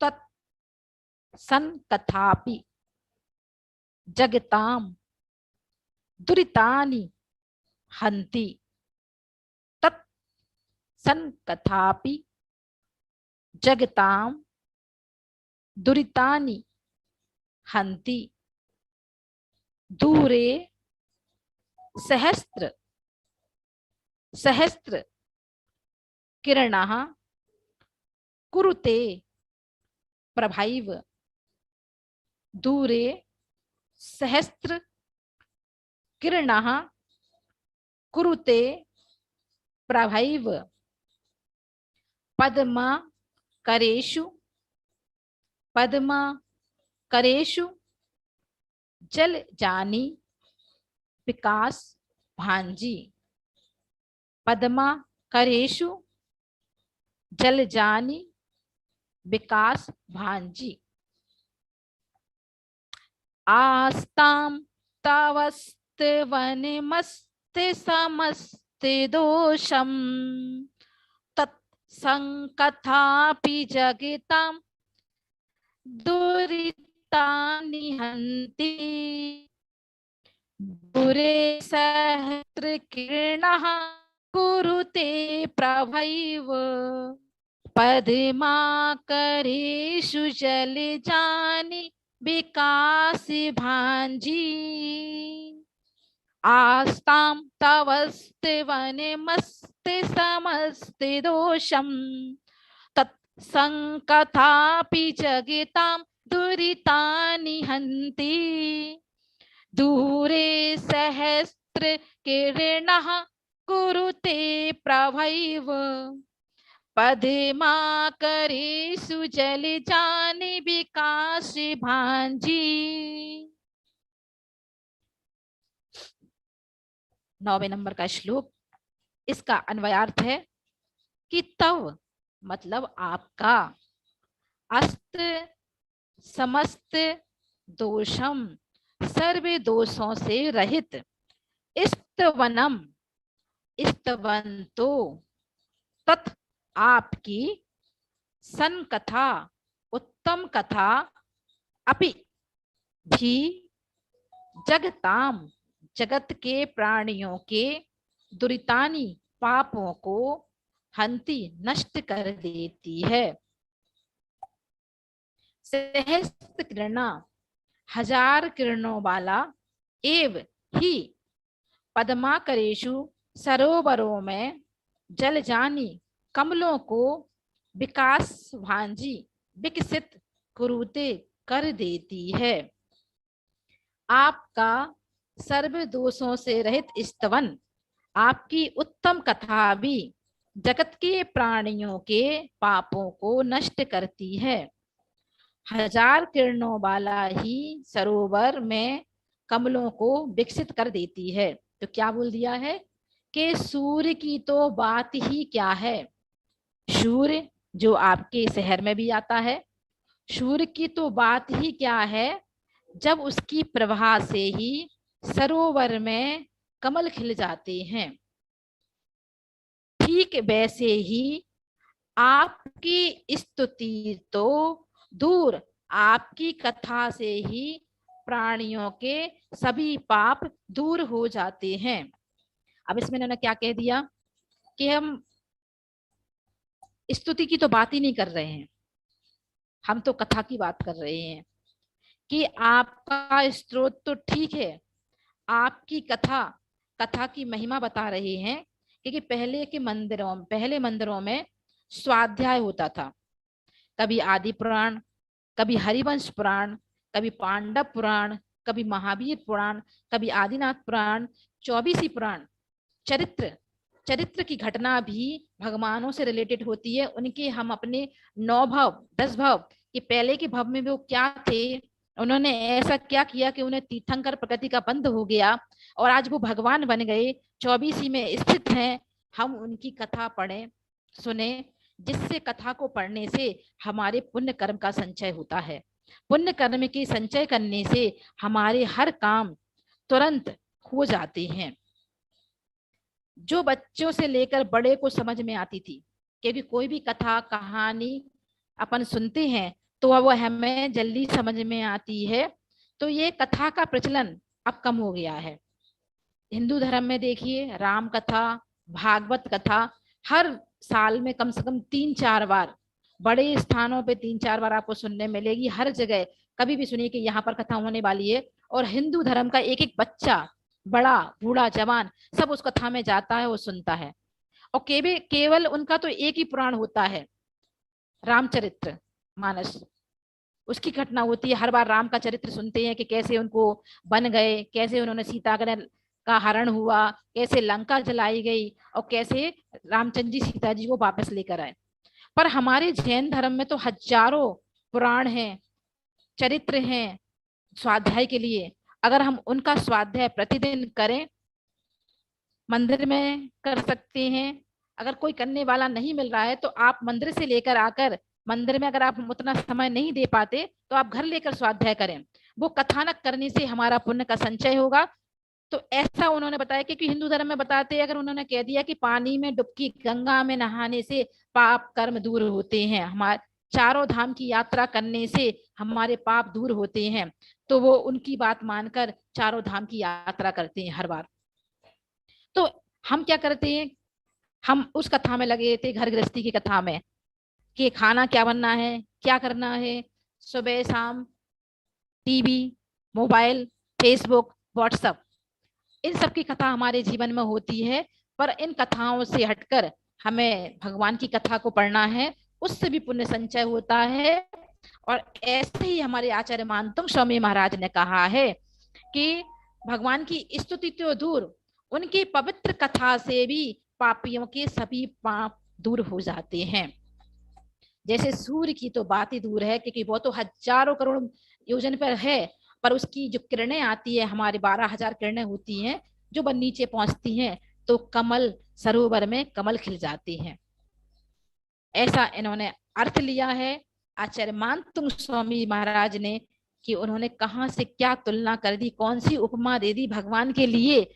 तत् संकथापि जगताम दुरितानि हन्ति। तत् संकथापि जगताम दुरितानि हन्ति। दूरे सहस्त्र सहस्त्र किरणः कुरुते प्रभैव। दूरे सहस्त्र किरणः कुरुते प्रभैव। पद्मा करेषु जल जानी विकास भांजी। पद्मा करेषु जल जानी विकास भांजी। आस्ताम तवस्त्वनिमस्ते समस्ते दोषम। तत्संकथापि जगताम दुरितानि हन्ति। दूरे सहस्त्र किरणः कुरुते प्रभैव। पद्मा करेषु जल जानि विकास भांजी। आस्ताम तवस्त्वनिमस्ते समस्ते दोषम। तत्संकथापि जगताम दुरितानि हन्ति। दूरे सहस्त्र किरणः कुरुते प्रभैव। पद्मा करे सुजल जान विकास भांजी। 9वें नंबर का श्लोक, इसका अन्वयार्थ है कि तव मतलब आपका, अस्त समस्त दोषम सर्व दोषों से रहित, स्तवनम स्तवंतो तत् आपकी, सन कथा उत्तम कथा, अपि भी जगताम जगत के प्राणियों के, दुरितानी पापों को, हंति नष्ट कर देती है। सहस्त्र किरणा हजार किरणों वाला, एव ही पद्माकरेषु सरोवरों में, जल जानी कमलों को, विकास भांजी विकसित कुरुते कर देती है। आपका सर्व दोषों से रहित स्तवन, आपकी उत्तम कथा भी जगत के प्राणियों के पापों को नष्ट करती है। हजार किरणों वाला ही सरोवर में कमलों को विकसित कर देती है। तो क्या बोल दिया है कि सूर्य की तो बात ही क्या है, सूर्य जो आपके शहर में भी आता है, सूर्य की तो बात ही क्या है, जब उसकी प्रभा से ही सरोवर में कमल खिल जाते हैं। ठीक वैसे ही आपकी स्तुति तो दूर, आपकी कथा से ही प्राणियों के सभी पाप दूर हो जाते हैं। अब इसमें इन्होंने क्या कह दिया कि हम स्तुति की तो बात ही नहीं कर रहे हैं, हम तो कथा की बात कर रहे हैं कि आपका स्रोत तो ठीक है, आपकी कथा की महिमा बता रहे हैं क्योंकि पहले मंदिरों में स्वाध्याय होता था। कभी आदि पुराण, कभी हरिवंश पुराण, कभी पांडव पुराण, कभी महावीर पुराण, कभी आदिनाथ पुराण, 24 पुराण। चरित्र की घटना भी भगवानों से रिलेटेड होती है। उनके हम अपने 9 भव 10 भव कि पहले के भव में वो क्या थे, उन्होंने ऐसा क्या किया कि उन्हें तीर्थंकर प्रकृति का बंध हो गया और आज वो भगवान बन गए, 24 में स्थित हैं। हम उनकी कथा पढ़ें, सुने, जिससे कथा को पढ़ने से हमारे पुण्य कर्म का संचय होता है। पुण्य कर्म के संचय करने से हमारे हर काम तुरंत हो जाते हैं। जो बच्चों से लेकर बड़े को समझ में आती थी, क्योंकि कोई भी कथा कहानी अपन सुनते हैं तो वो हमें जल्दी समझ में आती है, तो ये कथा का प्रचलन अब कम हो गया है। हिंदू धर्म में देखिए राम कथा, भागवत कथा हर साल में कम से कम 3-4 बार, बड़े स्थानों पे 3-4 बार आपको सुनने मिलेगी। हर जगह कभी भी सुनिए कि यहाँ पर कथा होने वाली है, और हिंदू धर्म का एक एक बच्चा, बड़ा बूढ़ा जवान, सब उस कथा में जाता है, वो सुनता है। और केवल उनका तो एक ही पुराण होता है, रामचरित्र मानस। उसकी घटना होती है, हर बार राम का चरित्र सुनते हैं कि कैसे उनको बन गए, कैसे उन्होंने सीता का हरण हुआ, कैसे लंका जलाई गई और कैसे रामचंद्र जी सीता जी को वापस लेकर आए। पर हमारे जैन धर्म में तो हजारों पुराण हैं, चरित्र हैं स्वाध्याय के लिए। अगर हम उनका स्वाध्याय प्रतिदिन करें, मंदिर में कर सकते हैं, अगर कोई करने वाला नहीं मिल रहा है तो आप मंदिर से लेकर आकर, मंदिर में अगर आप उतना समय नहीं दे पाते तो आप घर लेकर स्वाध्याय करें। वो कथानक करने से हमारा पुण्य का संचय होगा। तो ऐसा उन्होंने बताया कि हिंदू धर्म में बताते हैं, अगर उन्होंने कह दिया कि पानी में डुबकी, गंगा में नहाने से पाप कर्म दूर होते हैं, हमारे 4 धाम की यात्रा करने से हमारे पाप दूर होते हैं, तो वो उनकी बात मानकर 4 धाम की यात्रा करते हैं हर बार। तो हम क्या करते हैं, हम उस कथा में लगे थे, घर गृहस्थी की कथा में, कि खाना क्या बनना है, क्या करना है, सुबह शाम टीवी, मोबाइल, फेसबुक, व्हाट्सएप, इन सब की कथा हमारे जीवन में होती है। पर इन कथाओं से हटकर हमें भगवान की कथा को पढ़ना है, उससे भी पुण्य संचय होता है। और ऐसे ही हमारे आचार्य मानतुंग स्वामी महाराज ने कहा है कि भगवान की स्तुति तो दूर, उनकी पवित्र कथा से भी पापियों के सभी पाप दूर हो जाते हैं। जैसे सूर्य की तो बात ही दूर है, क्योंकि वो तो हजारों करोड़ योजन पर है, पर उसकी जो किरणें आती है, हमारे 12,000 किरणें होती हैं जो बन नीचे पहुंचती हैं, तो कमल सरोवर में कमल खिल जाते हैं। ऐसा इन्होंने अर्थ लिया है आचार्य मानतुंग स्वामी महाराज ने, कि उन्होंने कहां से क्या तुलना कर दी, कौन सी उपमा दे दी भगवान के लिए,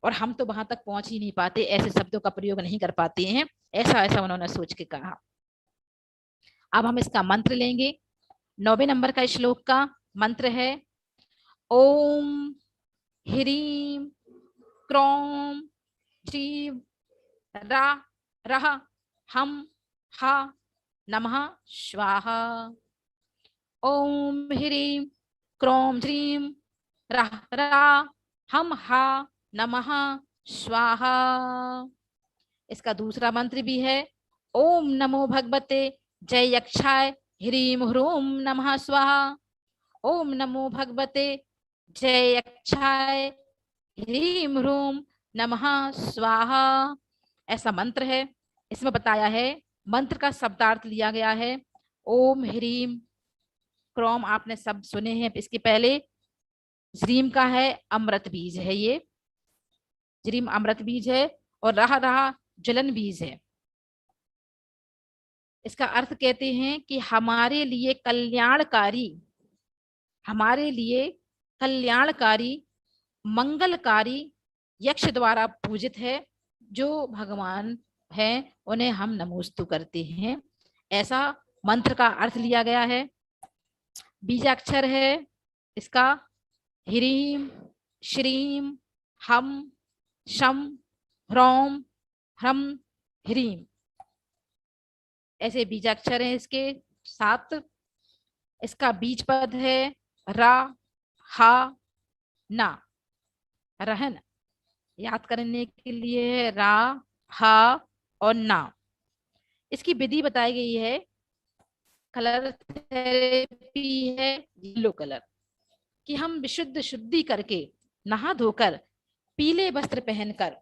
और हम तो वहां तक पहुंच ही नहीं पाते, ऐसे शब्दों का प्रयोग नहीं कर पाते हैं। ऐसा ऐसा उन्होंने सोच के कहा। अब हम इसका मंत्र लेंगे। 9वें नंबर का श्लोक का मंत्र है ओम ह्रीं क्रों श्रीं रा रह हम हा नमः स्वाहा। ओम ह्रीं क्रों श्रीं रह रा हम हा नमः स्वाहा। इसका दूसरा मंत्र भी है ओम नमो भगवते जय यक्षाय ह्रीं ह्रूं नमः स्वाहा। ओम नमो भगवते जय यक्षाय ह्रीं ह्रूं नमः स्वाहा। ऐसा मंत्र है। इसमें बताया है, मंत्र का शब्दार्थ लिया गया है ओम ह्रीं क्रोम, आपने शब्द सुने हैं इसके पहले। ज्रीम का है अमृत बीज है, ये ज्रीम अमृत बीज है, और रहा रहा ज्वलन बीज है। इसका अर्थ कहते हैं कि हमारे लिए कल्याणकारी मंगलकारी यक्ष द्वारा पूजित है, जो भगवान है उन्हें हम नमोस्तु करते हैं। ऐसा मंत्र का अर्थ लिया गया है। बीजाक्षर है इसका ह्रीं श्रीं हम शम ह्रौं ह्रम ह्रीं, ऐसे बीजाक्षर हैं इसके 7। इसका बीज पद है रा हा ना, रहन याद करने के लिए है रा हा और ना। इसकी विधि बताई गई है, कलर थेरेपी है येलो कलर, कि हम विशुद्ध शुद्धि करके नहा धोकर पीले वस्त्र पहनकर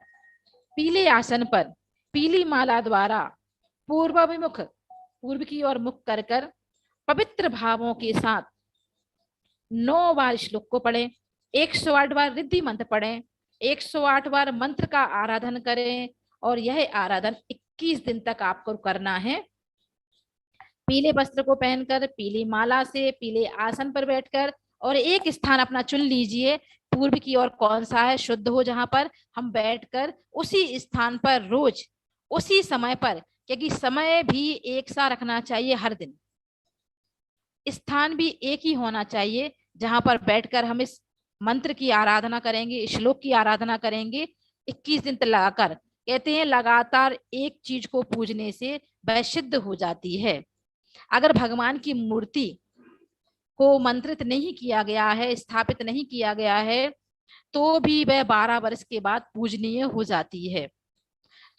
पीले आसन पर पीली माला द्वारा पूर्वाभिमुख, पूर्व की ओर मुख कर कर पवित्र भावों के साथ 9 बार श्लोक को पढ़ें, 108 बार रिद्धि मंत्र पढ़ें, 108 बार मंत्र का आराधन करें, और यह आराधन 21 दिन तक आपको करना है। पीले वस्त्र को पहनकर पीली माला से पीले आसन पर बैठकर, और एक स्थान अपना चुन लीजिए पूर्व की ओर कौन सा है शुद्ध हो, जहां पर हम बैठकर उसी स्थान पर रोज उसी समय पर, क्योंकि समय भी एक सा रखना चाहिए हर दिन, स्थान भी एक ही होना चाहिए जहां पर बैठकर हम इस मंत्र की आराधना करेंगे, श्लोक की आराधना करेंगे 21 दिन तक लगाकर। कहते हैं लगातार एक चीज को पूजने से वह सिद्ध हो जाती है। अगर भगवान की मूर्ति को मंत्रित नहीं किया गया है, स्थापित नहीं किया गया है, तो भी वह 12 वर्ष के बाद पूजनीय हो जाती है।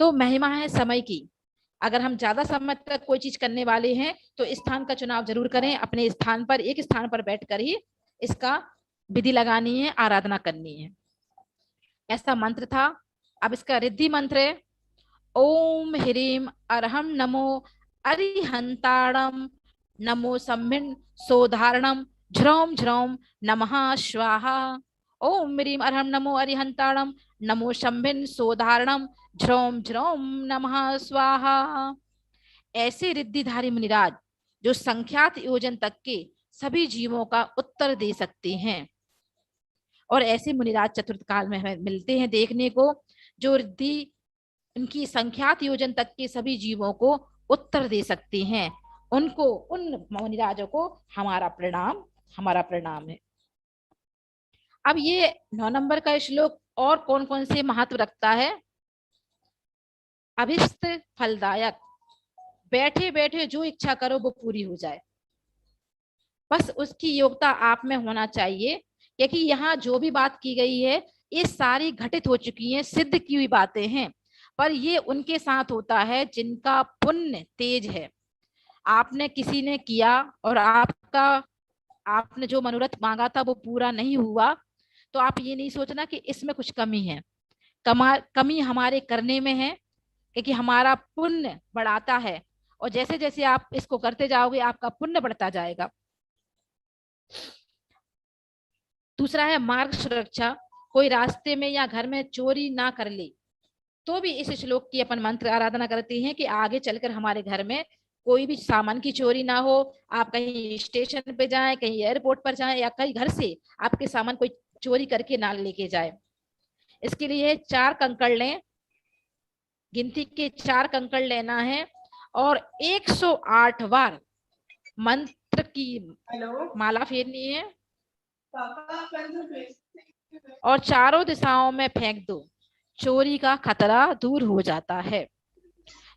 तो महिमा है समय की। अगर हम ज्यादा समय तक कोई चीज करने वाले हैं तो स्थान का चुनाव जरूर करें, अपने स्थान पर एक स्थान पर बैठकर ही इसका विधि लगानी है, आराधना करनी है। ऐसा मंत्र था। अब इसका रिद्धि मंत्र है ओम ह्रीं अरहम नमो अरिहंताणम नमो सम्भिन सोधारणम झ्रौम झ्रौम नमः स्वाहा। ओम ह्रीं अरहम नमो अरिहंताणम नमो सम्भिन सोधारणम झ्रौम झ्रौम नमः स्वाहा। ऐसे रिद्धिधारी मुनिराज जो संख्यात योजन तक के सभी जीवों का उत्तर दे सकते हैं, और ऐसे मुनिराज चतुर्थ काल में हमें मिलते हैं देखने को, जो रिद्धि उनकी संख्यात योजन तक के सभी जीवों को उत्तर दे सकते हैं। उनको, उन मुनिराजों को हमारा प्रणाम है। अब ये 9 नंबर का श्लोक और कौन कौन से महत्व रखता है। अभिष्ट फलदायक, बैठे बैठे जो इच्छा करो वो पूरी हो जाए, बस उसकी योग्यता आप में होना चाहिए। क्योंकि यहाँ जो भी बात की गई है ये सारी घटित हो चुकी हैं, सिद्ध की हुई बातें हैं, पर ये उनके साथ होता है जिनका पुण्य तेज है। आपने किसी ने किया और आपने जो मनोरथ मांगा था वो पूरा नहीं हुआ, तो आप ये नहीं सोचना कि इसमें कुछ कमी है। कमी हमारे करने में है, क्योंकि हमारा पुण्य बढ़ाता है और जैसे जैसे आप इसको करते जाओगे आपका पुण्य बढ़ता जाएगा। दूसरा है मार्ग सुरक्षा, कोई रास्ते में या घर में चोरी ना कर ले, तो भी इस श्लोक की अपन मंत्र आराधना करते हैं कि आगे चलकर हमारे घर में कोई भी सामान की चोरी ना हो। आप कहीं स्टेशन पे जाएं, कहीं एयरपोर्ट पर जाएं या कहीं घर से आपके सामान कोई चोरी करके ना लेके जाए। इसके लिए 4 कंकड़ लें, गिनती के 4 कंकड़ लेना है और 108 बार मंत्र की माला फेरनी है और चारों दिशाओं में फेंक दो, चोरी का खतरा दूर हो जाता है।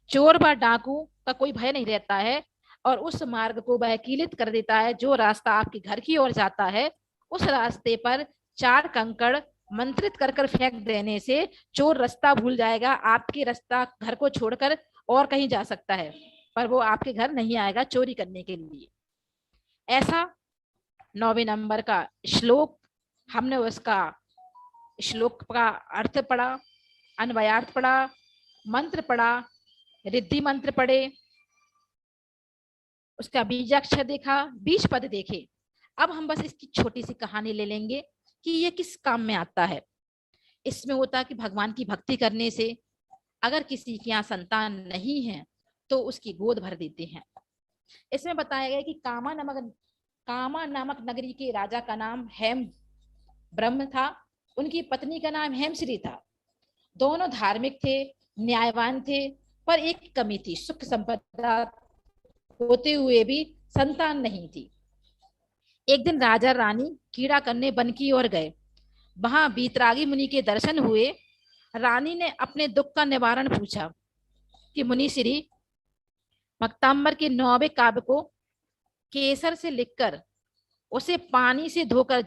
चोर व डाकू का कोई भय नहीं रहता है और उस मार्ग को वह कीलित कर देता है। जो रास्ता आपके घर की ओर जाता है उस रास्ते पर 4 कंकड़ मंत्रित कर कर फेंक देने से चोर रास्ता भूल जाएगा। आपके रास्ता घर को छोड़कर और कहीं जा सकता है पर वो आपके घर नहीं आएगा चोरी करने के लिए। ऐसा 9वें नंबर का श्लोक हमने उसका श्लोक का अर्थ पढ़ा, अन्वयार्थ पढ़ा, मंत्र पढ़ा, रिद्धि मंत्र पढ़े, उसका बीजाक्षर देखा, 20 पद देखे। अब हम बस इसकी छोटी सी कहानी ले लेंगे कि ये किस काम में आता है। इसमें होता है कि भगवान की भक्ति करने से अगर किसी के यहाँ संतान नहीं है तो उसकी गोद भर देते हैं। इसमें बताया गया कि कामा नामक नगरी के राजा का नाम हेम ब्रह्म था, उनकी पत्नी का नाम हेमश्री था। दोनों धार्मिक थे, न्यायवान थे, पर एक कमी थी, सुख संपदा होते हुए भी संतान नहीं थी। एक दिन राजा रानी कीड़ा करने वन की ओर गए। वहां बीतरागी मुनि के दर्शन हुए। रानी ने अपने दुख का निवारण पूछा कि मुनि श्री, भक्तांबर के 9वें काव्य को केसर से लिखकर उसे पानी से धोकर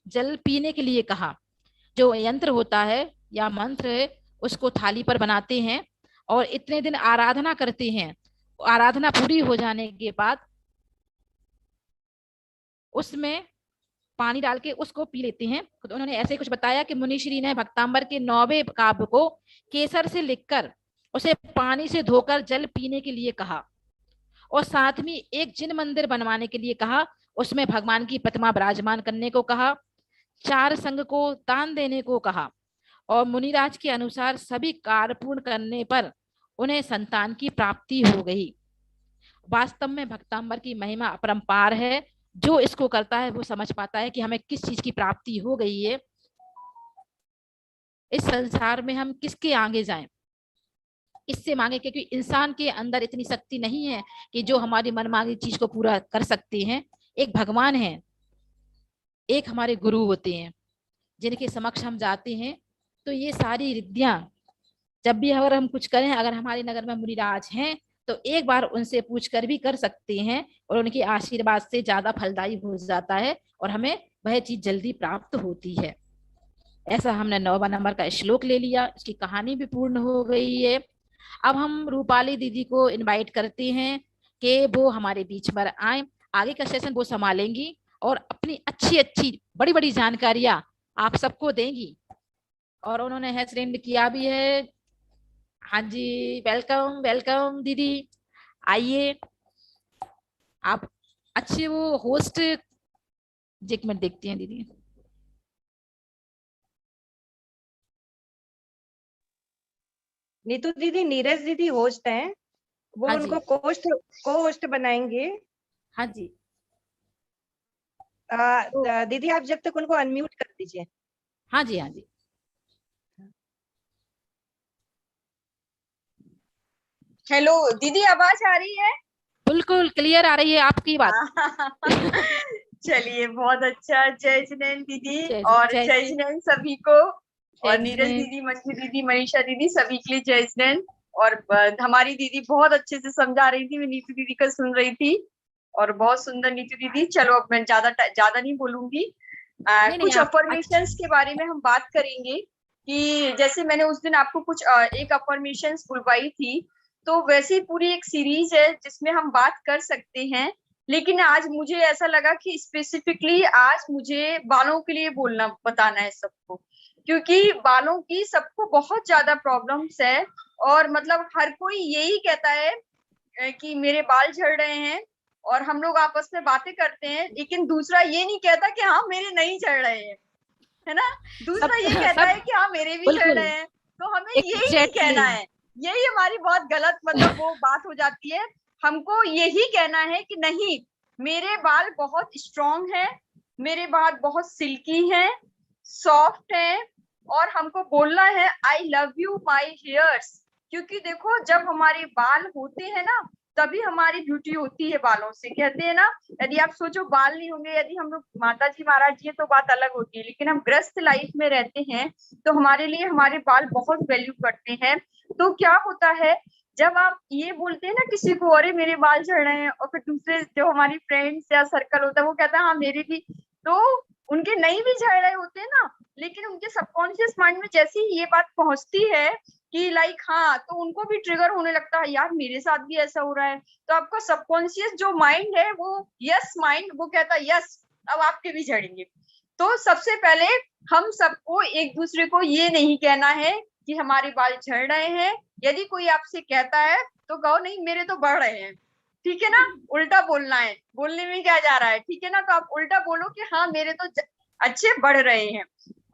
जल पीने के लिए कहा। जो यंत्र होता है या मंत्र है उसको थाली पर बनाते हैं और इतने दिन आराधना करते हैं। आराधना पूरी हो जाने के बाद उसमें पानी डाल के उसको पी लेते हैं। तो उन्होंने ऐसे कुछ बताया कि मुनिश्री ने भक्तांबर के 9वें काव्य को केसर से लिखकर उसे पानी से धोकर जल पीने के लिए कहा और साथ में एक जिन मंदिर बनवाने के लिए कहा, उसमें भगवान की प्रतिमा विराजमान करने को कहा, 4 संघ को दान देने को कहा और मुनिराज के अनुसार सभी कार्य पूर्ण करने पर उन्हें संतान की प्राप्ति हो गई। वास्तव में भक्तांबर की महिमा अपरंपार है। जो इसको करता है वो समझ पाता है कि हमें किस चीज की प्राप्ति हो गई है। इस संसार में हम किसके आगे जाएं, इससे मांगे, क्योंकि इंसान के अंदर इतनी शक्ति नहीं है कि जो हमारी मनमानी चीज को पूरा कर सकते हैं। एक भगवान है, एक हमारे गुरु होते हैं जिनके समक्ष हम जाते हैं। तो ये सारी रिद्धियां जब भी अगर हम कुछ करें, अगर हमारे नगर में मुनिराज हैं तो एक बार उनसे पूछकर भी कर सकते हैं और उनके आशीर्वाद से ज्यादा फलदायी हो जाता है और हमें वह चीज जल्दी प्राप्त होती है। ऐसा हमने 9वां नंबर का श्लोक ले लिया, इसकी कहानी भी पूर्ण हो गई है। अब हम रूपाली दीदी को इनवाइट करते हैं कि वो हमारे बीच पर आए। आगे का सेशन वो संभालेंगी और अपनी अच्छी अच्छी बड़ी बड़ी जानकारियां आप सबको देंगी और उन्होंने हैंड किया भी है। हाँ जी, वेलकम वेलकम दीदी, आइए। आप अच्छे वो होस्ट, एक मिनट देखती हैं दीदी। नीतू दीदी, नीरज दीदी होस्ट हैं, वो हाँ उनको जी। को होस्ट बनाएंगे। हाँ जी। दीदी आप जब तक उनको अनम्यूट कर दीजिए। हाँ जी। हाँ जी। हेलो दीदी, आवाज आ रही है? बिल्कुल क्लियर आ रही है आपकी बात। चलिए, बहुत अच्छा। जय जिनेंद्र दीदी जय और जय जय जिनेंद्र सभी को, और जय नीरज जिनेंद्र। दीदी, मंजू दीदी, मनीषा दीदी, सभी के लिए जय जिनेंद्र। और हमारी दीदी बहुत अच्छे से समझा रही थी, मैं नीतू दीदी का सुन रही थी और बहुत सुंदर नीतू दीदी। चलो अब मैं ज्यादा नहीं बोलूंगी। कुछ अफर्मेशंस के बारे में हम बात करेंगे कि जैसे मैंने उस दिन आपको कुछ एक अफर्मेशंस बुलवाई थी, तो वैसे ही पूरी एक सीरीज है जिसमें हम बात कर सकते हैं। लेकिन आज मुझे ऐसा लगा कि स्पेसिफिकली आज मुझे बालों के लिए बताना है सबको, क्योंकि बालों की सबको बहुत ज्यादा प्रॉब्लम्स है और मतलब हर कोई यही कहता है कि मेरे बाल झड़ रहे हैं, और हम लोग आपस में बातें करते हैं, लेकिन दूसरा ये नहीं कहता कि हाँ मेरे नहीं झड़ रहे हैं, है ना। दूसरा ये कहता है कि हाँ मेरे भी झड़ रहे हैं। तो हमें यही नहीं कहना है, यही हमारी बहुत गलत मतलब वो बात हो जाती है। हमको यही कहना है कि नहीं, मेरे बाल बहुत स्ट्रॉन्ग है, मेरे बाल बहुत सिल्की हैं, सॉफ्ट हैं, और हमको बोलना है I love you my hairs. क्योंकि देखो जब हमारे बाल होते हैं ना, तभी हमारी ब्यूटी होती है बालों से। कहते हैं ना, यदि आप सोचो बाल नहीं होंगे, यदि हम लोग माता जी महाराज जी तो बात अलग होती है, लेकिन हम ग्रस्त लाइफ में रहते हैं तो हमारे लिए हमारे बाल बहुत वैल्यू करते हैं। तो क्या होता है, जब आप ये बोलते हैं ना किसी को, अरे मेरे बाल झड़ रहे हैं, और फिर दूसरे जो हमारी फ्रेंड्स या सर्कल होता है वो कहता है हाँ मेरे भी, तो उनके नहीं भी झड़ रहे होते हैं ना, लेकिन उनके सबकॉन्शियस माइंड में जैसे ही ये बात पहुंचती है कि लाइक हाँ, तो उनको भी ट्रिगर होने लगता है, यार मेरे साथ भी ऐसा हो रहा है। तो आपका सबकॉन्शियस जो माइंड है वो यस माइंड, वो कहता है यस अब आपके भी झड़ेंगे। तो सबसे पहले हम सबको एक दूसरे को ये नहीं कहना है कि हमारे बाल झड़ रहे हैं। यदि कोई आपसे कहता है तो कहो नहीं मेरे तो बढ़ रहे हैं, ठीक है ना, उल्टा बोलना है, बोलने में क्या जा रहा है, ठीक है ना। तो आप उल्टा बोलो कि हाँ मेरे तो अच्छे बढ़ रहे हैं।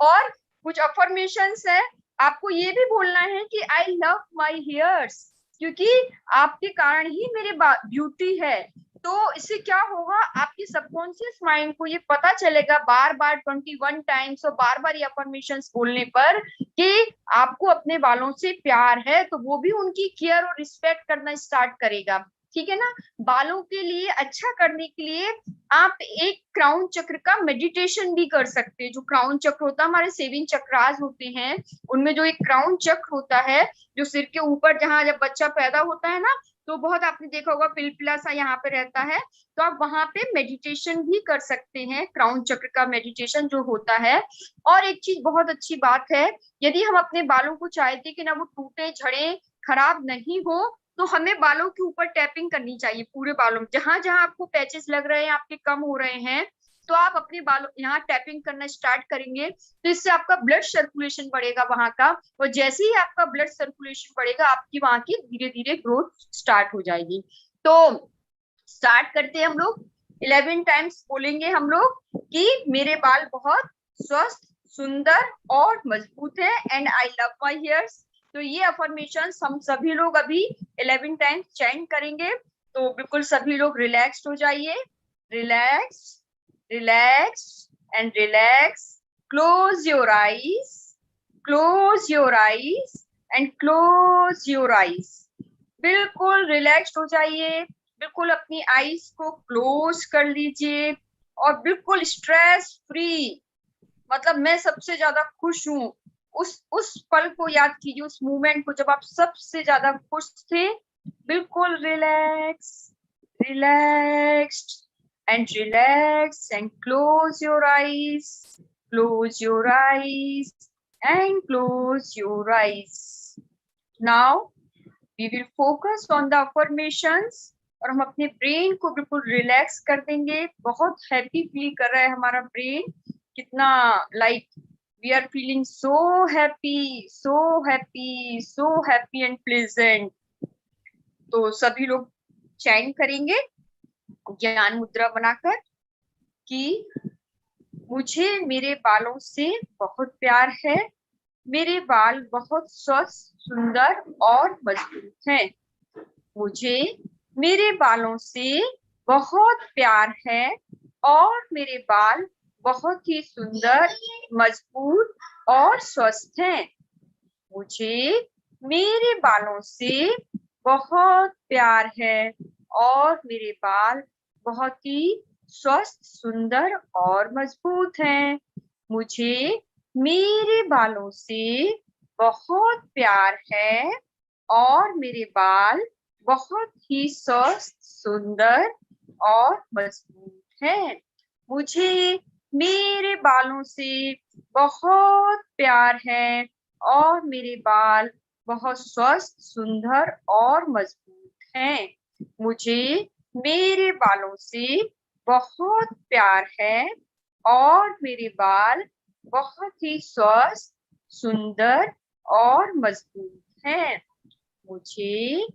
और कुछ अफर्मेशंस है, आपको ये भी बोलना है कि आई लव माई हेयर्स, क्योंकि आपके कारण ही मेरे ब्यूटी है। तो इससे क्या होगा, आपकी सबकॉन्शियस माइंड को ये पता चलेगा बार बार 21 टाइम्स और बार बार ये अफर्मेशंस बोलने पर कि आपको अपने बालों से प्यार है, तो वो भी उनकी केयर और रिस्पेक्ट करना स्टार्ट करेगा, ठीक है ना। बालों के लिए अच्छा करने के लिए आप एक क्राउन चक्र का मेडिटेशन भी कर सकते हैं। जो क्राउन चक्र होता है, हमारे 7 चक्रास होते हैं, उनमें जो एक क्राउन चक्र होता है जो सिर के ऊपर, जहां जब बच्चा पैदा होता है ना, तो बहुत आपने देखा होगा पिलपिला सा यहाँ पे रहता है, तो आप वहां पे मेडिटेशन भी कर सकते हैं, क्राउन चक्र का मेडिटेशन जो होता है। और एक चीज बहुत अच्छी बात है, यदि हम अपने बालों को चाहते कि ना वो टूटे झड़े खराब नहीं हो, तो हमें बालों के ऊपर टैपिंग करनी चाहिए, पूरे बालों में जहां जहां आपको पैचेस लग रहे हैं, आपके कम हो रहे हैं, तो आप अपने बालों यहाँ टैपिंग करना स्टार्ट करेंगे, तो इससे आपका ब्लड सर्कुलेशन बढ़ेगा वहां का। और जैसे ही आपका ब्लड सर्कुलेशन बढ़ेगा, आपकी वहां की धीरे धीरे ग्रोथ स्टार्ट हो जाएगी। तो स्टार्ट करते हैं हम लोग। 11 टाइम्स बोलेंगे हम लोग कि मेरे बाल बहुत स्वस्थ, सुंदर और मजबूत है, and I love my hairs. तो ये अफर्मेशंस हम सभी लोग अभी 11 टाइम्स चैंट करेंगे। तो बिल्कुल सभी लोग रिलैक्स्ड हो जाइए, relax, relax and relax. Close your eyes, close your eyes and close your eyes. बिल्कुल रिलैक्स्ड हो जाइए, बिल्कुल अपनी आईज को क्लोज कर लीजिए, और बिल्कुल स्ट्रेस फ्री, मतलब मैं सबसे ज्यादा खुश हूँ, उस पल को याद कीजिए, उस मोमेंट को जब आप सबसे ज्यादा खुश थे। बिल्कुल relax, relaxed and relax and close your eyes, close your eyes and close your eyes. Now we will focus on the affirmations, और हम अपने ब्रेन को बिल्कुल रिलैक्स कर देंगे। बहुत हैप्पी फील कर रहा है हमारा ब्रेन, कितना like we are feeling so happy, so happy, so happy and pleasant. तो सभी लोग चैन करेंगे ज्ञान मुद्रा बनाकर कि मुझे मेरे बालों से बहुत प्यार है, मेरे बाल बहुत स्वस्थ, सुंदर और मजबूत हैं। मुझे मेरे बालों से बहुत प्यार है, और मेरे बाल बहुत ही सुंदर, मजबूत और स्वस्थ हैं। मुझे मेरे बालों से बहुत प्यार है, और मेरे बाल बहुत ही स्वस्थ, सुंदर और मजबूत हैं। मुझे मेरे बालों से बहुत प्यार है, और मेरे बाल बहुत ही स्वस्थ, सुंदर और मजबूत हैं। मुझे मेरे बालों से बहुत प्यार है, और मेरे बाल बहुत स्वस्थ, सुंदर और मजबूत हैं। मुझे मेरे बालों से बहुत प्यार है, और मेरे बाल बहुत ही स्वस्थ, सुंदर और मजबूत हैं। मुझे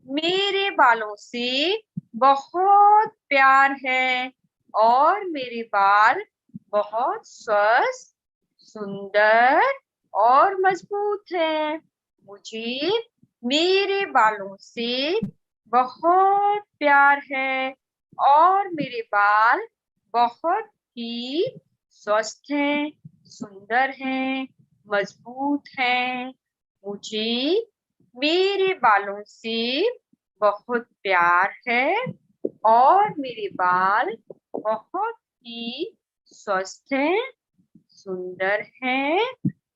मेरे बालों से बहुत प्यार है और मेरे बाल बहुत स्वस्थ, सुंदर और मजबूत हैं। मुझे मेरे बालों से बहुत प्यार है और मेरे बाल बहुत ही स्वस्थ हैं, सुंदर हैं, मजबूत हैं। मुझे मेरे बालों से बहुत प्यार है और मेरे बाल बहुत ही स्वस्थ हैं, सुंदर हैं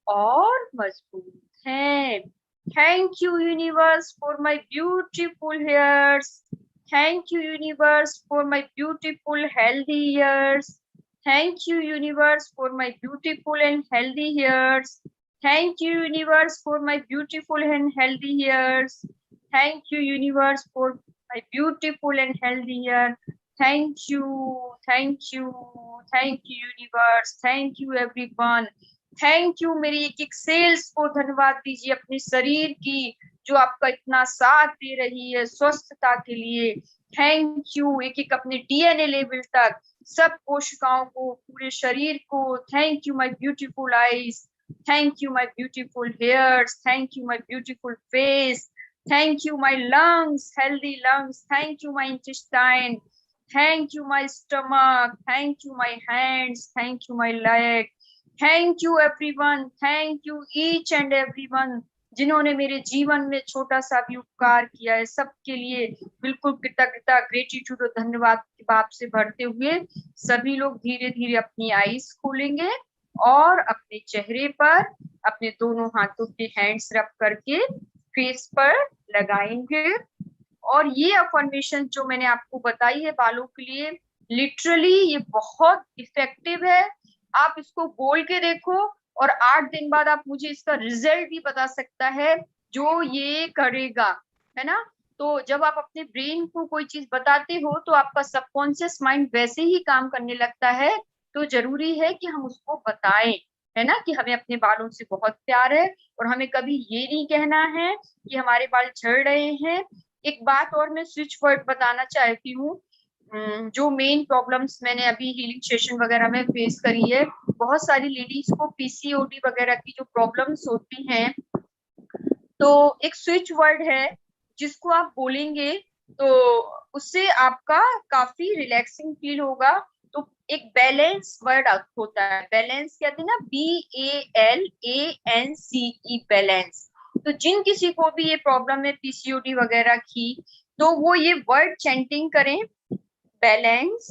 और मजबूत हैं। Thank you universe for my beautiful hairs. Thank you universe for my beautiful healthy hairs. Thank you universe for my beautiful and healthy hairs. Thank you universe for my beautiful and healthy hairs. Thank you universe for my beautiful and healthy hair. Thank you, thank you, thank you universe. Thank you everyone. Thank you. मेरी एक एक sales को धन्यवाद दीजिए अपने शरीर की, जो आपका इतना साथ दे रही है स्वस्थता के लिए। Thank you. एक एक अपने डीएनए लेवल तक सब कोशिकाओं को, पूरे शरीर को। Thank you my beautiful eyes, thank you my beautiful hairs, thank you my beautiful face, thank you my lungs, healthy lungs, thank you my intestine, thank you my stomach, thank you my hands, thank you my leg. Thank you everyone, thank you each and everyone जिन्होंने मेरे जीवन में छोटा सा भी उपकार किया है। सबके लिए बिल्कुल कृतज्ञता, ग्रेटिट्यूड और धन्यवाद के भाव से भरते हुए सभी लोग धीरे धीरे अपनी आईज खोलेंगे और अपने चेहरे पर अपने दोनों हाथों के हैंड्स रब करके फेस पर लगाएंगे। और ये अफर्मेशन जो मैंने आपको बताई है बालों के लिए, लिटरली ये बहुत इफेक्टिव है। आप इसको बोल के देखो और 8 दिन बाद आप मुझे इसका रिजल्ट भी बता सकता है जो ये करेगा, है ना। तो जब आप अपने ब्रेन को कोई चीज बताते हो तो आपका सबकॉन्शियस माइंड वैसे ही काम करने लगता है। तो जरूरी है कि हम उसको बताएं, है ना, कि हमें अपने बालों से बहुत प्यार है और हमें कभी ये नहीं कहना है कि हमारे बाल झड़ रहे हैं। एक बात और मैं स्विच वर्ड बताना चाहती हूँ। जो मेन प्रॉब्लम्स मैंने अभी हीलिंग सेशन वगैरह में फेस करी है, बहुत सारी लेडीज को पीसीओडी वगैरह की जो प्रॉब्लम्स होती हैं, तो एक स्विच वर्ड है जिसको आप बोलेंगे तो उससे आपका काफी रिलैक्सिंग फील होगा। तो एक बैलेंस वर्ड होता है, बैलेंस कहते हैं ना, BALANCE, बैलेंस। तो जिन किसी को भी ये प्रॉब्लम है पीसीओडी वगैरह की, तो वो ये वर्ड चैंटिंग करें, बैलेंस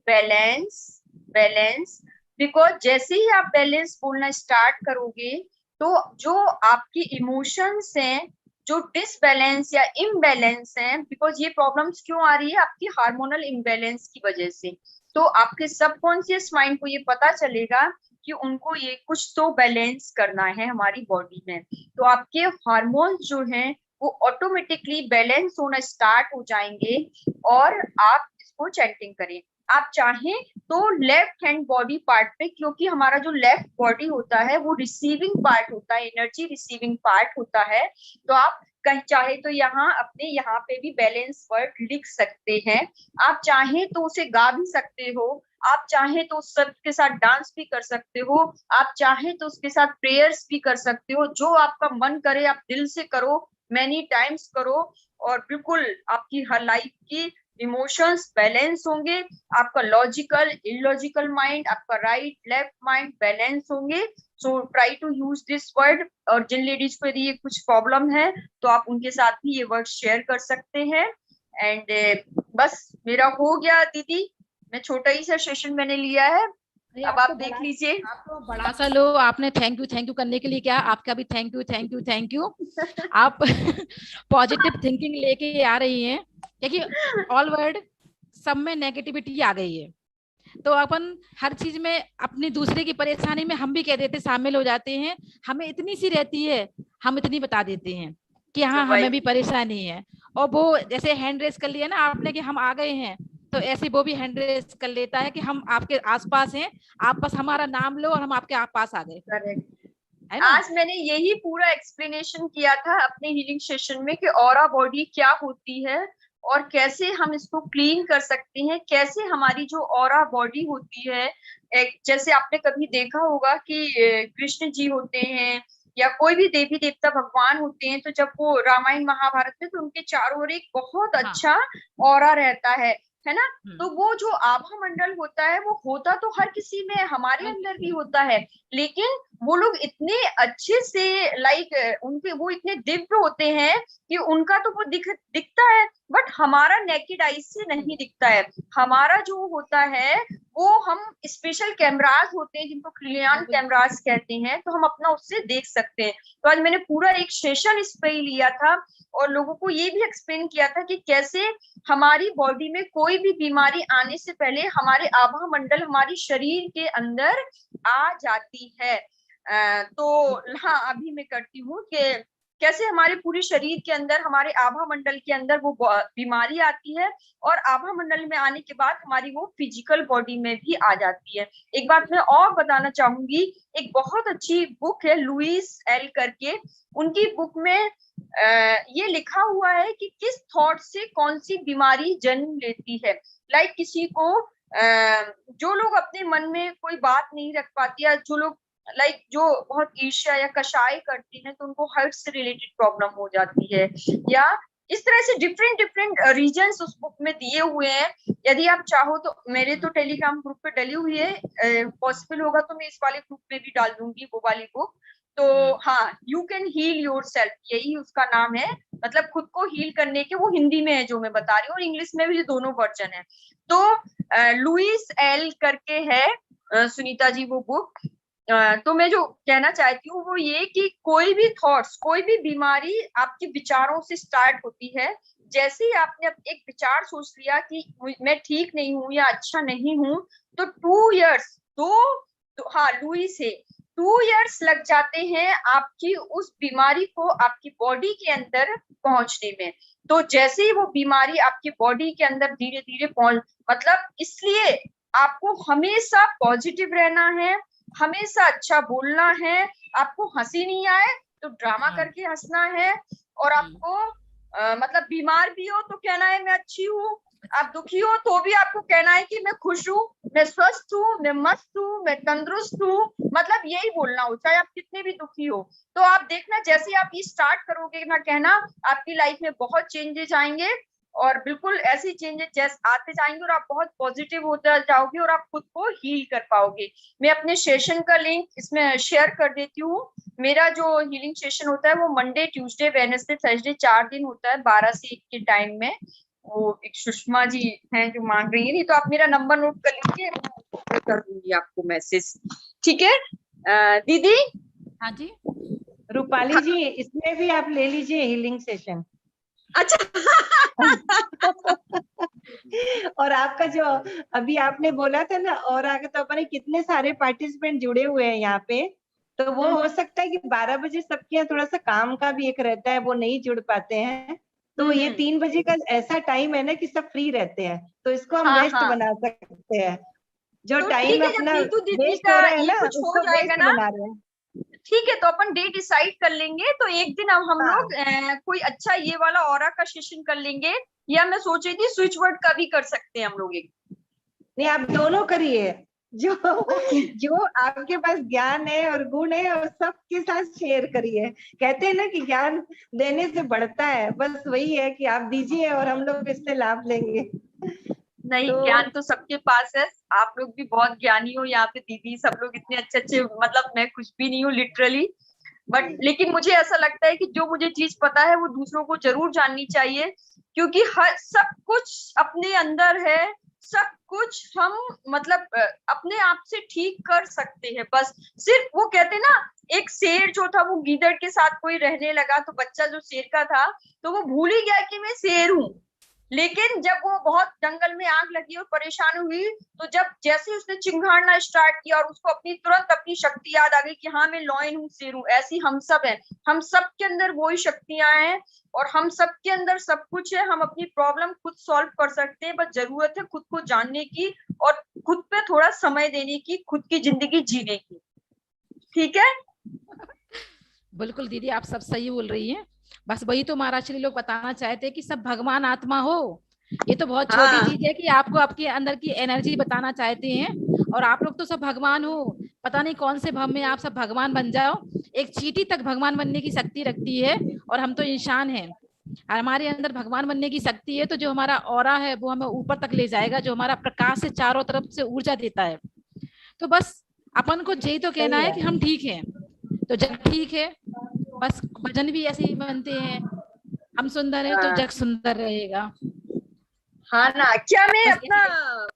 बैलेंस बैलेंस। बिकॉज जैसे ही आप बैलेंस बोलना स्टार्ट करोगे तो जो आपकी इमोशंस हैं, जो डिसबैलेंस या इम्बैलेंस हैं, बिकॉज ये प्रॉब्लम्स क्यों आ रही है, आपकी हार्मोनल इम्बैलेंस की वजह से। तो आपके सबकॉन्शियस माइंड को ये पता चलेगा कि उनको ये कुछ तो बैलेंस करना है हमारी बॉडी में। तो आपके हार्मोन्स जो हैं वो ऑटोमेटिकली बैलेंस होना स्टार्ट हो जाएंगे और आप इसको चैंटिंग करें। आप चाहें तो लेफ्ट हैंड बॉडी पार्ट पे, क्योंकि हमारा जो लेफ्ट बॉडी होता है वो रिसीविंग पार्ट होता है, एनर्जी रिसीविंग पार्ट होता है। तो आप कहीं चाहे तो यहाँ अपने यहाँ पे भी बैलेंस वर्ड लिख सकते हैं। आप चाहें तो उसे गा भी सकते हो, आप चाहें तो उस के साथ डांस भी कर सकते हो, आप चाहें तो उसके साथ प्रेयर्स भी कर सकते हो। जो आपका मन करे आप दिल से करो, मैनी टाइम्स करो और बिल्कुल आपकी हर लाइफ की इमोशंस बैलेंस होंगे। आपका लॉजिकल इलॉजिकल माइंड, आपका राइट लेफ्ट माइंड बैलेंस होंगे। So try to use this word. और जिन लेडीज को यदि ये कुछ प्रॉब्लम है तो आप उनके साथ भी ये वर्ड शेयर कर सकते हैं। एंड बस मेरा हो गया दीदी, मैं छोटा ही सा सेशन मैंने लिया है, अब आप देख लीजिए। आपको बड़ा सा लो, आपने थैंक यू करने के लिए क्या, आपका भी थैंक यू। आप पॉजिटिव थिंकिंग लेके आ रही हैं, क्योंकि ऑल वर्ड सब में नेगेटिविटी आ गई है। तो अपन हर चीज में अपनी दूसरे की परेशानी में हम भी कह देते, शामिल हो जाते हैं। हमें इतनी सी रहती है, हम इतनी बता देते हैं कि हाँ हमें भी परेशानी है। और वो जैसे हैंड रेस कर लिया ना आपने कि हम आ गए हैं, तो ऐसे वो भी हैंड रेस कर लेता है कि हम आपके आसपास हैं, आप बस हमारा नाम लो और हम आपके पास आ गए, है ना। आज मैंने यही पूरा एक्सप्लेनेशन किया था अपने हीलिंग सेशन में कि ऑरा बॉडी क्या होती है और कैसे हम इसको क्लीन कर सकते हैं, कैसे हमारी जो ऑरा बॉडी होती है, एक जैसे आपने कभी देखा होगा कि कृष्ण जी होते हैं या कोई भी देवी देवता भगवान होते हैं, तो जब वो रामायण महाभारत में तो उनके चारों ओर एक बहुत अच्छा ऑरा रहता है ना। तो वो जो आभा मंडल होता है वो होता तो हर किसी में, हमारे अंदर भी होता है, लेकिन वो लोग इतने अच्छे से उनके वो इतने दिव्य होते हैं कि उनका तो वो दिखता है, बट हमारा नेकेड आई से नहीं दिखता है। हमारा जो होता है वो हम स्पेशल कैमरास होते हैं जिनको क्लियान कैमरास कहते हैं, तो हम अपना उससे देख सकते हैं। तो आज मैंने पूरा एक सेशन इस पे ही लिया था और लोगों को ये भी एक्सप्लेन किया था कि कैसे हमारी बॉडी में कोई भी बीमारी आने से पहले हमारे आभा मंडल हमारी शरीर के अंदर आ जाती है। तो हाँ, अभी मैं करती हूँ कि कैसे हमारे पूरे शरीर के अंदर, हमारे आभा मंडल के अंदर वो बीमारी आती है और आभा मंडल में आने के बाद हमारी वो फिजिकल बॉडी में भी आ जाती है। एक बात मैं और बताना चाहूंगी, एक बहुत अच्छी बुक है लुइस एल करके, उनकी बुक में ये लिखा हुआ है कि किस थॉट से कौन सी बीमारी जन्म लेती है। लाइक किसी को जो लोग अपने मन में कोई बात नहीं रख पाती, या जो लोग जो बहुत ईर्ष्या या कषाय करती हैं, तो उनको हार्ट से रिलेटेड प्रॉब्लम हो जाती है, या इस तरह से डिफरेंट रीजन्स उस बुक में दिए हुए हैं। यदि आप चाहो तो मेरे तो टेलीग्राम ग्रुप पे डली हुई है, पॉसिबल होगा तो मैं इस वाले ग्रुप में भी डाल दूंगी वो वाली बुक। तो हाँ, यू कैन हील योरसेल्फ, यही उसका नाम है, मतलब खुद को हील करने के, वो हिंदी में है जो मैं बता रही हूँ और इंग्लिश में भी दोनों वर्जन है। तो लुइस एल करके है सुनीता जी वो बुक। तो मैं जो कहना चाहती हूँ वो ये कि कोई भी थॉट्स, कोई भी बीमारी आपके विचारों से स्टार्ट होती है। जैसे ही आपने एक विचार सोच लिया कि मैं ठीक नहीं हूँ या अच्छा नहीं हूँ, तो 2 इयर्स हाँ लुइस है 2 इयर्स लग जाते हैं आपकी उस बीमारी को आपकी बॉडी के अंदर पहुंचने में। तो जैसे ही वो बीमारी आपकी बॉडी के अंदर धीरे धीरे मतलब इसलिए आपको हमेशा पॉजिटिव रहना है, हमेशा अच्छा बोलना है। आपको हंसी नहीं आए तो ड्रामा करके हंसना है, और आपको मतलब बीमार भी हो तो कहना है मैं अच्छी हूँ, आप दुखी हो तो भी आपको कहना है कि मैं खुश हूँ, मैं स्वस्थ हूँ, मैं मस्त हूँ, मैं तंदुरुस्त हूँ, मतलब यही बोलना हो चाहे आप कितने भी दुखी हो। तो आप देखना जैसे आप ये स्टार्ट करोगे ना कहना, आपकी लाइफ में बहुत चेंजेस आएंगे, और बिल्कुल ऐसे चेंजेस जैसे आते जाएंगे और आप बहुत पॉजिटिव होते जाओगे और आप खुद को हील कर पाओगे। मैं अपने सेशन का लिंक इसमें शेयर कर देती हूँ। मेरा जो हीलिंग सेशन होता है वो मंडे, ट्यूसडे, वेडनेसडे, थर्सडे 4 दिन होता है 12 से 1 के टाइम में। वो एक सुषमा जी हैं जो मान रही है, नहीं तो आप मेरा नंबर नोट कर लीजिए, मैं कर दूंगी आपको मैसेज, ठीक है दीदी? हाँ जी रूपाली जी, इसमें भी आप ले लीजिए हीलिंग सेशन। अच्छा और आपका जो अभी आपने बोला था ना, और आगे तो अपने कितने सारे पार्टिसिपेंट जुड़े हुए हैं यहाँ पे, तो वो हो सकता है कि 12 बजे सबके यहाँ थोड़ा सा काम का भी एक रहता है, वो नहीं जुड़ पाते हैं, तो ये 3 बजे का ऐसा टाइम है ना कि सब फ्री रहते हैं, तो इसको हम बेस्ट बना सकते हैं। जो तो टाइम अपना वेस्ट हो रहा है ना, उसको बेस्ट बना रहे हैं। ठीक है, तो अपन डेट डिसाइड कर लेंगे। तो एक दिन हम लोग कोई अच्छा ये वाला ऑरा का सेशन कर लेंगे, या मैं सोच रही थी स्विच वर्ड का भी कर सकते हैं हम लोग एक। नहीं, आप दोनों करिए, जो आपके पास ज्ञान है और गुण है और सबके साथ शेयर करिए। कहते हैं ना कि ज्ञान देने से बढ़ता है, बस वही है कि आप दीजिए और हम लोग इससे लाभ लेंगे। नहीं, ज्ञान तो सबके पास है, आप लोग भी बहुत ज्ञानी हो यहाँ पे, दीदी सब लोग इतने अच्छे अच्छे, मतलब मैं कुछ भी नहीं हूँ लिटरली, बट लेकिन मुझे ऐसा लगता है कि जो मुझे चीज पता है वो दूसरों को जरूर जाननी चाहिए, क्योंकि हर सब कुछ अपने अंदर है, सब कुछ हम मतलब अपने आप से ठीक कर सकते हैं। बस सिर्फ वो कहते ना, एक शेर जो था वो गीदड़ के साथ कोई रहने लगा, तो बच्चा जो शेर का था तो वो भूल ही गया कि मैं शेर हूँ, लेकिन जब वो बहुत जंगल में आग लगी और परेशान हुई, तो जब जैसे उसने चिंघाड़ना स्टार्ट किया और उसको तुरंत अपनी शक्ति याद आ गई कि हाँ मैं लॉयन हूँ, शेर हूँ, ऐसी हम सब हैं, हम सब के अंदर वही शक्तियां हैं और हम सब के अंदर सब कुछ है। हम अपनी प्रॉब्लम खुद सॉल्व कर सकते हैं, बस जरूरत है खुद को जानने की और खुद पे थोड़ा समय देने की, खुद की जिंदगी जीने की। ठीक है? बिल्कुल दीदी, आप सब सही बोल रही हैं। बस वही तो महाराज श्री लोग बताना चाहते हैं कि सब भगवान आत्मा हो। ये तो बहुत छोटी हाँ चीज है कि आपको आपके अंदर की एनर्जी बताना चाहते हैं, और आप लोग तो सब भगवान हो। पता नहीं कौन से भव में आप सब भगवान बन जाओ। एक चींटी तक भगवान बनने की शक्ति रखती है, और हम तो इंसान हैं। और हमारे अंदर भगवान बनने की शक्ति है, तो जो हमारा ऑरा है वो हमें ऊपर तक ले जाएगा, जो हमारा प्रकाश से चारों तरफ से ऊर्जा देता है। तो बस अपन को यही तो कहना सही है है। कि हम ठीक हैं। तो जब ठीक है, बस भजन भी ऐसे ही बनते हैं, हम सुंदर हैं तो हाँ जग सुंदर रहेगा। हाँ ना, क्या मैं बस अपना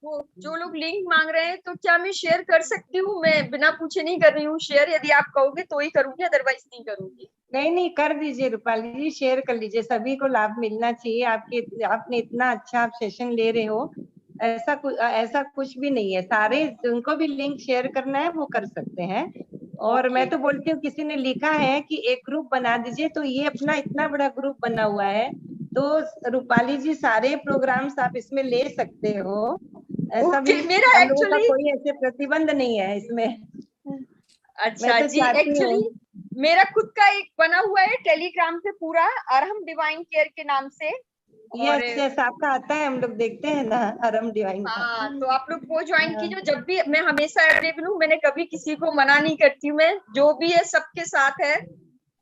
वो जो लोग लिंक मांग रहे हैं तो क्या मैं शेयर कर सकती हूँ? मैं बिना पूछे नहीं कर रही हूँ शेयर, यदि आप कहोगे तो ही करूंगी, अदरवाइज नहीं करूंगी। नहीं नहीं, कर दीजिए रूपाली जी, शेयर कर लीजिए, सभी को लाभ मिलना चाहिए। आपके आपने इतना अच्छा आप सेशन ले रहे हो, ऐसा कुछ भी नहीं है। सारे उनको भी लिंक शेयर करना है वो कर सकते हैं। और मैं तो बोलती हूँ, किसी ने लिखा है कि एक ग्रुप बना दीजिए, तो ये अपना इतना बड़ा ग्रुप बना हुआ है, तो रूपाली जी सारे प्रोग्राम्स आप इसमें ले सकते हो। ऐसा भी ओके, मेरा हम लोगों का एक्चुअली कोई ऐसे प्रतिबंध नहीं है इसमें। मैं अच्छा तो जी, चाहती हूँ। एक्चुअली मेरा खुद का एक बना हुआ है टेलीग्राम पे पूरा, अरहम डिवाइन केयर के नाम से। और यस यस, आपका आता है, हम लोग देखते हैं ना अरम डिवाइन का। हाँ, तो आप लोग वो ज्वाइन हाँ। कीजिए। जब भी मैं हमेशा अवेलेबल हूँ, मैंने कभी किसी को मना नहीं करती हूँ। मैं जो भी है सबके साथ है,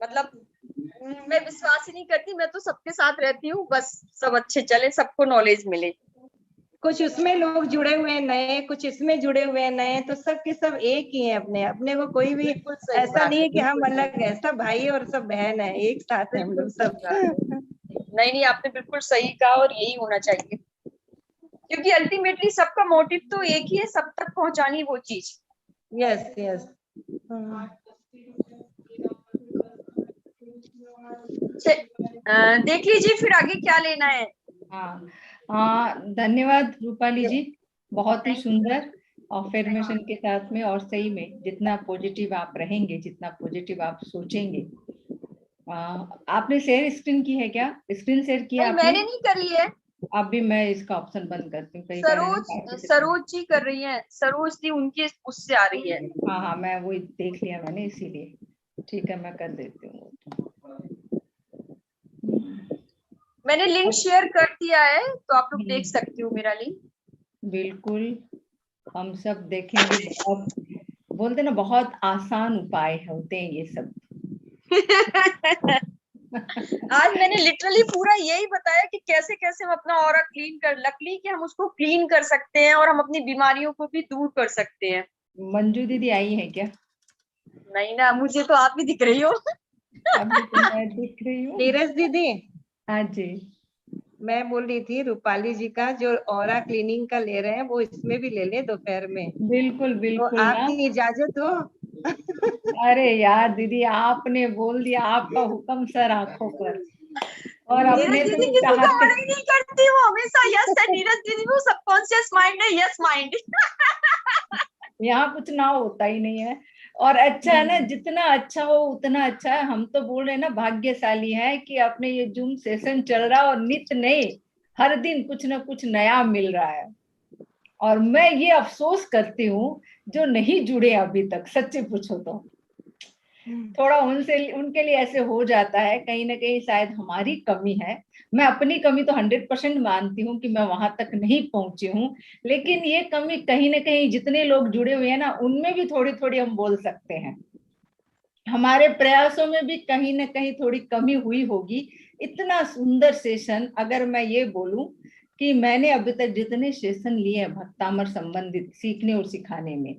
मतलब मैं विश्वास ही नहीं करती, मैं तो सबके साथ रहती हूँ। बस सब अच्छे चले, सबको नॉलेज मिले। कुछ उसमें लोग जुड़े हुए हैं नए, कुछ इसमें जुड़े हुए हैं नए, तो सब के सब एक ही है। अपने अपने को कोई भी बिल्कुल सही ऐसा बात नहीं है, है कि हम बिल्कुल अलग है। सब भाई और सब बहन है, एक साथ है हम बिल्कुल लोग सही सब। बात है। नहीं नहीं, आपने बिल्कुल सही कहा, और यही होना चाहिए, क्योंकि अल्टीमेटली सबका मोटिव तो एक ही है, सब तक पहुंचानी वो चीज। Yes yes. देख लीजिए फिर आगे क्या लेना है। हाँ हाँ, धन्यवाद रूपाली जी, बहुत ही सुंदर अफर्मेशन के साथ में। और सही में जितना पॉजिटिव आप रहेंगे, जितना पॉजिटिव आप सोचेंगे। आपने शेयर स्क्रीन की है क्या? स्क्रीन शेयर किया नहीं, आपने? मैंने नहीं करी है। अभी मैं इसका ऑप्शन बंद करती हूँ, कई बार है ना। सरोज जी कर रही हैं, सरोज जी उनके उससे आ रही है। हाँ हाँ, मैं वही देख लिया मैंने, इसीलिए। ठीक है, मैं कर देती हूँ। मैंने लिंक शेयर कर दिया है, तो आप लोग देख सकते हो मेरा लिंक। बिल्कुल, हम सब देखेंगे। बहुत बोलते ना, बहुत आसान उपाय होते हैं ये सब। आज मैंने लिटरली पूरा यही बताया कि कैसे कैसे हम अपना ऑरा क्लीन कर, लकली कि हम उसको क्लीन कर सकते हैं, और हम अपनी बीमारियों को भी दूर कर सकते हैं। मंजू दीदी आई है क्या? नहीं ना, मुझे तो आप ही दिख रही हो। अभी तो मैं दिख रही हूँ। नीरज दीदी, हाँ जी। मैं बोल रही थी रूपाली जी का जो ऑरा क्लीनिंग का ले रहे हैं, वो इसमें भी ले ले दोपहर में। बिल्कुल तो बिल्कुल ना। आपकी इजाजत हो? अरे यार दीदी, आपने बोल दिया, आपका हुक्म सर आंखों पर। और नीरज अपने तो दीदी किसी का चाहते, मना ही नहीं करती, वो हमेशा यस है। नीरज दीदी वो सबकॉन्शियस माइंड है, यस माइंड। यहाँ कुछ ना होता ही नहीं है। और अच्छा है ना, जितना अच्छा हो उतना अच्छा है। हम तो बोल रहे हैं ना, भाग्यशाली है कि अपने ये जूम सेशन चल रहा है, और नित्य नए हर दिन कुछ ना कुछ नया मिल रहा है। और मैं ये अफसोस करती हूँ जो नहीं जुड़े अभी तक, सच्चे पूछो तो। थोड़ा उनके लिए ऐसे हो जाता है, कहीं ना कहीं शायद हमारी कमी है। मैं अपनी कमी तो 100% मानती हूँ कि मैं वहां तक नहीं पहुंची हूँ, लेकिन ये कमी कहीं ना कहीं जितने लोग जुड़े हुए हैं ना, उनमें भी थोड़ी थोड़ी हम बोल सकते हैं। हमारे प्रयासों में भी कहीं ना कहीं थोड़ी कमी हुई होगी। इतना सुंदर सेशन, अगर मैं ये बोलूं कि मैंने अभी तक जितने सेशन लिए हैं भक्तामर संबंधित सीखने और सिखाने में,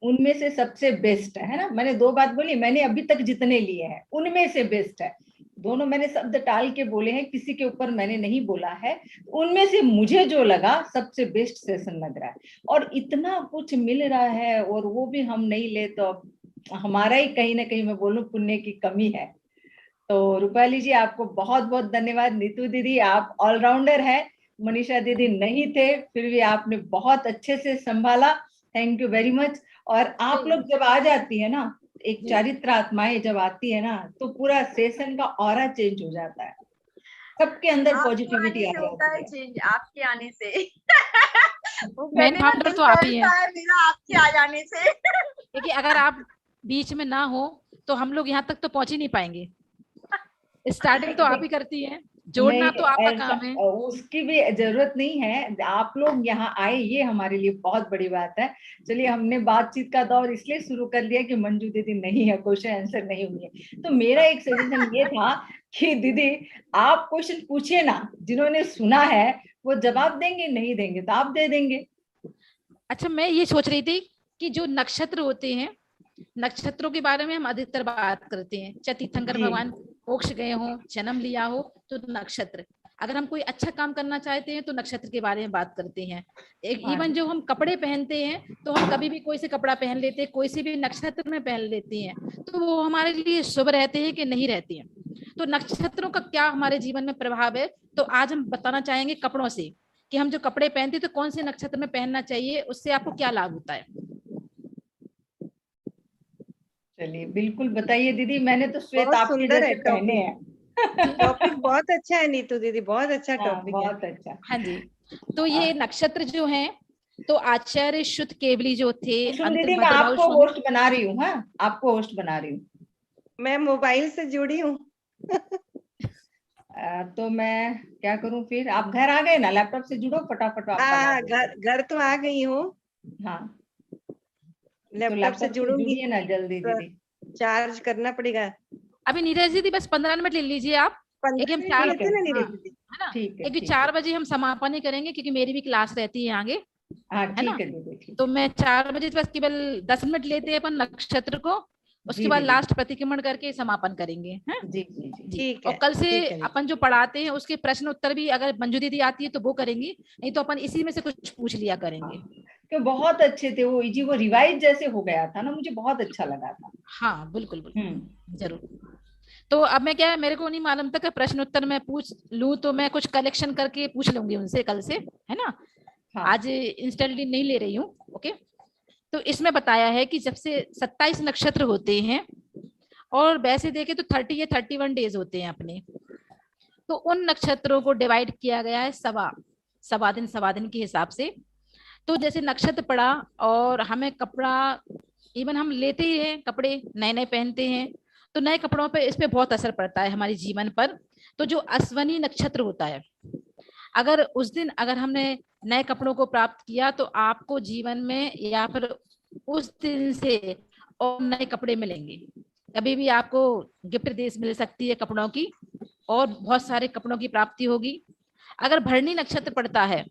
उनमें से सबसे बेस्ट है ना। मैंने 2 बात बोली, मैंने अभी तक जितने लिए हैं उनमें से बेस्ट है। दोनों मैंने शब्द टाल के बोले हैं, किसी के ऊपर मैंने नहीं बोला है। उनमें से मुझे जो लगा सबसे बेस्ट सेशन लग रहा है। और इतना कुछ मिल रहा है, और वो भी हम नहीं ले तो हमारा ही कहीं ना कहीं मैं बोलूं पुण्य की कमी है। तो रूपाली जी, आपको बहुत बहुत धन्यवाद। नीतू दीदी, आप ऑलराउंडर है। मनीषा दीदी नहीं थे, फिर भी आपने बहुत अच्छे से संभाला, थैंक यू वेरी मच। और आप लोग जब आ जाती है ना, एक चारित्र आत्माएं जब आती है ना, तो पूरा सेशन का ऑरा चेंज हो जाता है, सबके अंदर पॉजिटिविटी आ से होता है जाती है। चेंज, आपके आने से। वो मेन कहते हैं ना, फाउंडर दिल तो आप ही बहलता हैं, है मेरा आपके आ जाने से। क्योंकि अगर आप बीच में ना हो तो हम लोग यहाँ तक तो पहुंच ही नहीं पाएंगे। स्टार्टिंग तो आप ही करती हैं, जोड़ना तो आपका काम है। उसकी भी जरूरत नहीं है, आप लोग यहाँ आए ये हमारे लिए बहुत बड़ी बात है। चलिए, हमने बातचीत का दौर इसलिए शुरू कर दिया कि मंजू दीदी नहीं है, क्वेश्चन आंसर नहीं हुई है। तो मेरा एक सजेशन ये था कि दीदी आप क्वेश्चन पूछिए ना, जिन्होंने सुना है वो जवाब देंगे, नहीं देंगे तो आप दे देंगे। अच्छा, मैं ये सोच रही थी कि जो नक्षत्र होते हैं, नक्षत्रों के बारे में हम अधिकतर बात करते हैं, चाहे तीर्थंकर भगवान मोक्ष गए हो, जन्म लिया हो, तो नक्षत्र। अगर हम कोई अच्छा काम करना चाहते हैं तो नक्षत्र के बारे में बात करते हैं। इवन जो हम कपड़े पहनते हैं तो हम कभी भी कोई से कपड़ा पहन लेते हैं, कोई से भी नक्षत्र में पहन लेते हैं, तो वो हमारे लिए शुभ रहते हैं कि नहीं रहते हैं। तो नक्षत्रों का क्या हमारे जीवन में प्रभाव है, तो आज हम बताना चाहेंगे कपड़ों से कि हम जो कपड़े पहनते हैं तो कौन से नक्षत्र में पहनना चाहिए, उससे आपको क्या लाभ होता है। चलिए बिल्कुल बताइए दीदी, मैंने तो श्वेत बहुत आपके सुंदर जैसे है पहने हैं। टॉपिक बहुत अच्छा है नीतू दीदी, बहुत अच्छा हाँ, टॉपिक है। बहुत अच्छा। हाँ जी, तो ये नक्षत्र जो हैं, तो आचार्य शुद्ध केवली जो थे, सुन दीदी, मैं अंतर्भद्र आपको होस्ट बना रही हूँ। हाँ, आपको होस्ट बना रही हूँ। मैं मोबाइल से जुड़ी हूँ। तो मैं क्या करूँ फिर? आप घर आ गए ना, लैपटॉप से जुड़ो फटाफट। आप हाँ, घर तो आ गई हूँ। हाँ, लैपटॉप से जुड़ूंगी जुड़िए ना जल्दी दीदी। चार्ज करना पड़ेगा। अभी नीरज दीदी बस 15 मिनट ले लीजिए आप। 15 हम मिनट 4 लेते ना नीरज दीदी? है ना, ठीक है, क्योंकि 4 बजे हम समापन ही करेंगे, क्योंकि मेरी भी क्लास रहती है आगे, हाँ है ना। ठीक है दीदी, ठीक। तो मैं 4 बजे बस केवल 10 मिनट लेते हैं अपन नक्षत्र को, उसके जी बाद दीदी। लास्ट प्रतिक्रमण करके समापन करेंगे, हैं? जी जी जी। जी। ठीक और है, कल से ठीक है। अपन जो पढ़ाते हैं उसके प्रश्न उत्तर भी अगर मंजू दीदी आती है तो वो करेंगी, नहीं तो अपन इसी में से कुछ पूछ लिया करेंगे। तो बहुत अच्छे थे वो जी, वो रिवाइज जैसे हो गया था ना, मुझे बहुत अच्छा लगा था। हाँ बिल्कुल बिल्कुल, जरूर। तो अब मैं क्या, मेरे को नहीं मालूम था कि प्रश्न उत्तर मैं पूछ लूं, तो मैं कुछ कलेक्शन करके पूछ लूंगी उनसे कल से, है ना। हाँ। आज इंस्टेंटली नहीं ले रही हूँ। ओके, तो इसमें बताया है कि जब से 27 नक्षत्र होते हैं, और वैसे देखे तो 30 या 31 डेज होते हैं अपने, तो उन नक्षत्रों को डिवाइड किया गया है सवा दिन के हिसाब से। तो जैसे नक्षत्र पड़ा और हमें कपड़ा, इवन हम लेते ही हैं कपड़े नए नए पहनते हैं, तो नए कपड़ों पे इस पे बहुत असर पड़ता है हमारे जीवन पर। तो जो अश्वनी नक्षत्र होता है, अगर उस दिन अगर हमने नए कपड़ों को प्राप्त किया, तो आपको जीवन में या फिर उस दिन से और नए कपड़े मिलेंगे। कभी भी आपको गिफ्ट देश मिल सकती है कपड़ों की, और बहुत सारे कपड़ों की प्राप्ति होगी। अगर भरणी नक्षत्र पड़ता है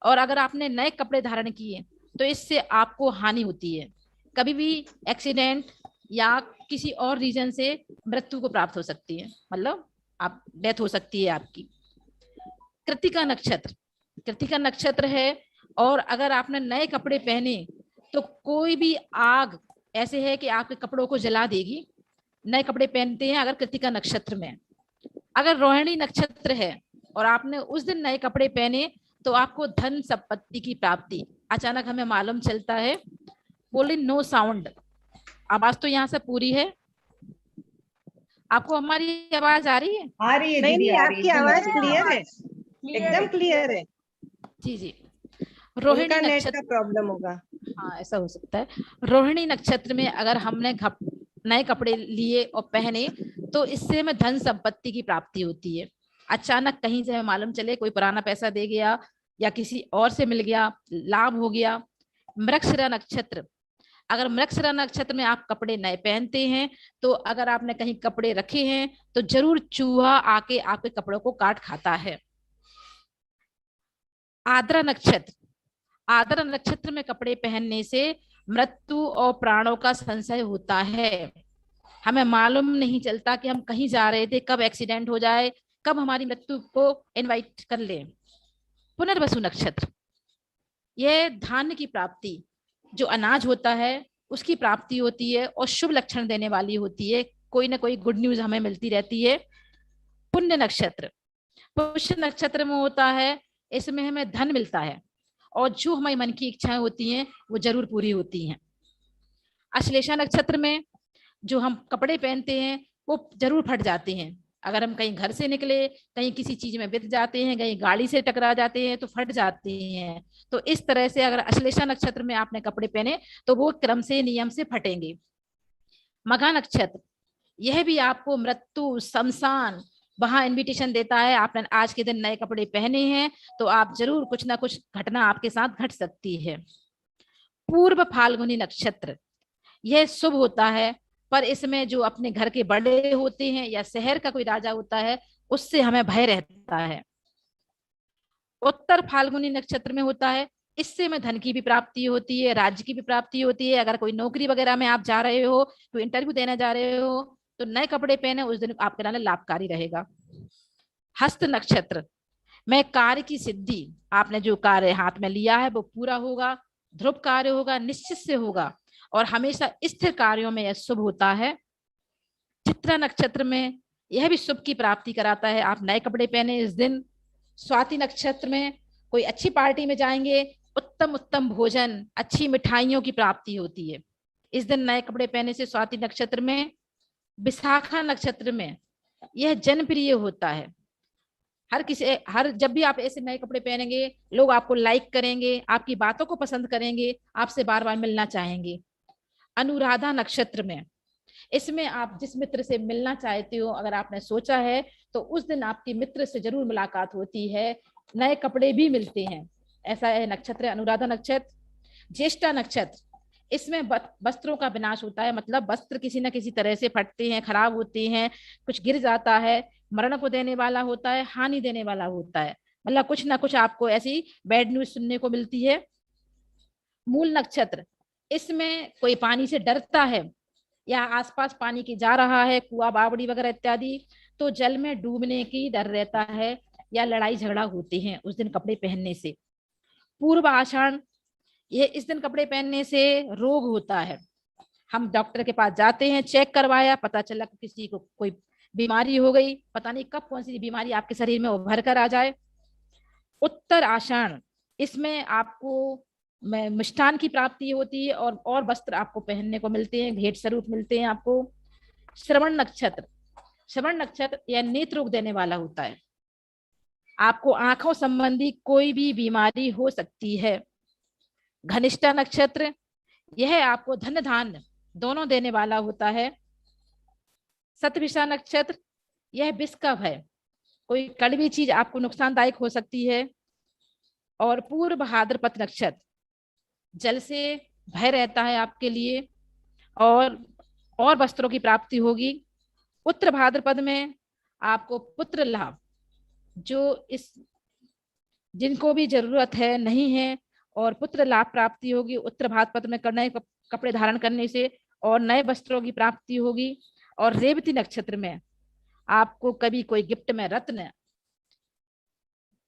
और अगर आपने नए कपड़े धारण किए, तो इससे आपको हानि होती है। कभी भी एक्सीडेंट या किसी और रीजन से मृत्यु को प्राप्त हो सकती है, मतलब आप डेथ हो सकती है आपकी। कृतिका नक्षत्र है, और अगर आपने नए कपड़े पहने तो कोई भी आग ऐसे है कि आपके कपड़ों को जला देगी। नए कपड़े पहनते हैं अगर कृतिका नक्षत्र में। अगर रोहिणी नक्षत्र है और आपने उस दिन नए कपड़े पहने, तो आपको धन संपत्ति की प्राप्ति अचानक हमें मालूम चलता है। बोले नो साउंड, आवाज तो यहाँ से पूरी है। आपको हमारी आवाज आ रही है? आ रही है नहीं दीदी, नहीं, आ रही आपकी है, आवाज क्लियर है, एकदम क्लियर है। जी जी। रोहिणी उनका नेट नक्षत्र का प्रॉब्लम होगा। हाँ, ऐसा हो सकता है। रोहिणी नक्षत्र में अगर हमने नए कपड़े लिए और पहने, तो इससे हमें धन संपत्ति की प्राप्ति होती है। अचानक कहीं से हमें मालूम चले कोई पुराना पैसा दे गया या किसी और से मिल गया, लाभ हो गया। मृगशिरा नक्षत्र, अगर मृगशिरा नक्षत्र में आप कपड़े नए पहनते हैं, तो अगर आपने कहीं कपड़े रखे हैं तो जरूर चूहा आके आपके कपड़ों को काट खाता है। आद्रा नक्षत्र में कपड़े पहनने से मृत्यु और प्राणों का संशय होता है। हमें मालूम नहीं चलता कि हम कहीं जा रहे थे, कब एक्सीडेंट हो जाए, कब हमारी मृत्यु को इनवाइट कर ले। पुनर्वसु नक्षत्र, यह धान्य की प्राप्ति, जो अनाज होता है उसकी प्राप्ति होती है और शुभ लक्षण देने वाली होती है। कोई ना कोई गुड न्यूज हमें मिलती रहती है। पुण्य नक्षत्र में होता है, इसमें हमें धन मिलता है और जो हमारी मन की इच्छाएं होती हैं वो जरूर पूरी होती हैं। अश्लेषा नक्षत्र में जो हम कपड़े पहनते हैं वो जरूर फट जाते हैं। अगर हम कहीं घर से निकले, कहीं किसी चीज में बित जाते हैं, कहीं गाड़ी से टकरा जाते हैं तो फट जाते हैं। तो इस तरह से अगर अश्लेषा नक्षत्र में आपने कपड़े पहने तो वो क्रम से नियम से फटेंगे। मघा नक्षत्र, यह भी आपको मृत्यु, शमशान वहां इनविटेशन देता है। आपने आज के दिन नए कपड़े पहने हैं तो आप जरूर कुछ ना कुछ घटना आपके साथ घट सकती है। पूर्व फाल्गुनी नक्षत्र, यह शुभ होता है, पर इसमें जो अपने घर के बड़े होते हैं या शहर का कोई राजा होता है उससे हमें भय रहता है। उत्तर फाल्गुनी नक्षत्र में होता है, इससे में धन की भी प्राप्ति होती है, राज्य की भी प्राप्ति होती है। अगर कोई नौकरी वगैरह में आप जा रहे हो, तो इंटरव्यू देने जा रहे हो, तो नए कपड़े पहने उस दिन आपके लिए लाभकारी रहेगा। हस्त नक्षत्र में कार्य की सिद्धि, आपने जो कार्य हाथ में लिया है वो पूरा होगा, ध्रुव कार्य होगा, निश्चित से होगा और हमेशा स्थिर कार्यों में यह शुभ होता है। चित्रा नक्षत्र में यह भी शुभ की प्राप्ति कराता है, आप नए कपड़े पहने इस दिन। स्वाति नक्षत्र में कोई अच्छी पार्टी में जाएंगे, उत्तम उत्तम भोजन, अच्छी मिठाइयों की प्राप्ति होती है इस दिन नए कपड़े पहने से स्वाति नक्षत्र में। विशाखा नक्षत्र में यह जनप्रिय होता है, हर जब भी आप ऐसे नए कपड़े पहनेंगे लोग आपको लाइक करेंगे, आपकी बातों को पसंद करेंगे, आपसे बार बार मिलना चाहेंगे। अनुराधा नक्षत्र में, इसमें आप जिस मित्र से मिलना चाहते हो अगर आपने सोचा है तो उस दिन आपकी मित्र से जरूर मुलाकात होती है, नए कपड़े भी मिलते हैं, ऐसा है नक्षत्र अनुराधा नक्षत्र। ज्येष्ठा नक्षत्र, इसमें वस्त्रों का विनाश होता है, मतलब वस्त्र किसी न किसी तरह से फटते हैं, खराब होते हैं, कुछ गिर जाता है, मरण को देने वाला होता है, हानि देने वाला होता है, मतलब कुछ ना कुछ आपको ऐसी बैड न्यूज सुनने को मिलती है। मूल नक्षत्र, इसमें कोई पानी से डरता है या आसपास पानी की जा रहा है, कुआं बावड़ी वगैरह इत्यादि, तो जल में डूबने की डर रहता है या लड़ाई झगड़ा होते हैं उस दिन कपड़े पहनने से। पूर्व आषाढ़, ये इस दिन कपड़े पहनने से रोग होता है, हम डॉक्टर के पास जाते हैं, चेक करवाया, पता चला कि किसी को कोई बीमारी हो गई, पता नहीं कब कौन सी बीमारी आपके शरीर में उभर कर आ जाए। उत्तर आषाढ़, इसमें आपको मिष्ठान की प्राप्ति होती है और वस्त्र आपको पहनने को मिलते हैं, भेंट स्वरूप मिलते हैं आपको। श्रवण नक्षत्र, श्रवण नक्षत्र यह नेत्र रोग देने वाला होता है, आपको आंखों संबंधी कोई भी बीमारी हो सकती है। घनिष्ठा नक्षत्र, यह आपको धन धान्य दोनों देने वाला होता है। शतभिषा नक्षत्र, यह विष का भय, कोई कड़वी चीज आपको नुकसानदायक हो सकती है। और पूर्व भाद्रपद नक्षत्र, जल से भय रहता है आपके लिए और वस्त्रों की प्राप्ति होगी। उत्तर भाद्रपद में आपको पुत्र लाभ, जो इस जिनको भी जरूरत है नहीं है और पुत्र लाभ प्राप्ति होगी उत्तर भाद्रपद में, नए कपड़े धारण करने से और नए वस्त्रों की प्राप्ति होगी। और रेवती नक्षत्र में आपको कभी कोई गिफ्ट में रत्न,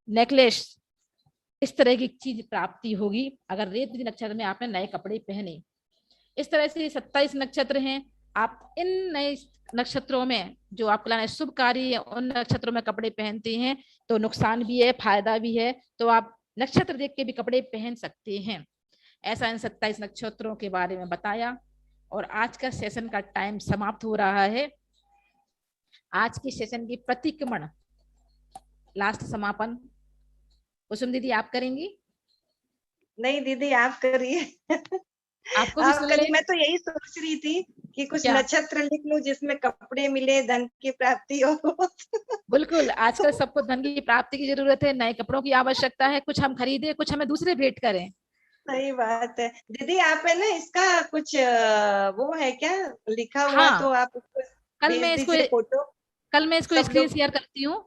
नेकलेस, इस तरह की चीज प्राप्ति होगी अगर रेवती नक्षत्र में आपने नए कपड़े पहने। इस तरह से 27 नक्षत्र हैं, आप इन नए नक्षत्रों में जो आपके लिए शुभ कार्य है उन नक्षत्रों में कपड़े पहनते हैं तो नुकसान भी है, फायदा भी है, तो आप नक्षत्र देख के भी कपड़े पहन सकते हैं। ऐसा इन 27 नक्षत्रों के बारे में बताया और आज का सेशन का टाइम समाप्त हो रहा है। आज की सेशन की प्रतिक्रमण लास्ट समापन कुसुम दीदी आप करेंगी? नहीं दीदी आप करिए। आपको भी आप सुन करिए, ले। मैं तो यही सोच रही थी कि कुछ क्या? नक्षत्र लिख लूं जिसमें कपड़े मिले, धन की प्राप्ति हो। बिल्कुल, आजकल सबको धन की प्राप्ति की जरूरत है, नए कपड़ों की आवश्यकता है, कुछ हम खरीदे, कुछ हमें दूसरे भेंट करें। सही बात है दीदी। आप है ना इसका कुछ वो है क्या लिखा हुआ? हाँ, तो आप उसको कल मैं भेज इसको दीजिए फोटो। कल मैं इसको सब स्क्रीन लोग, शेयर करती हूँ,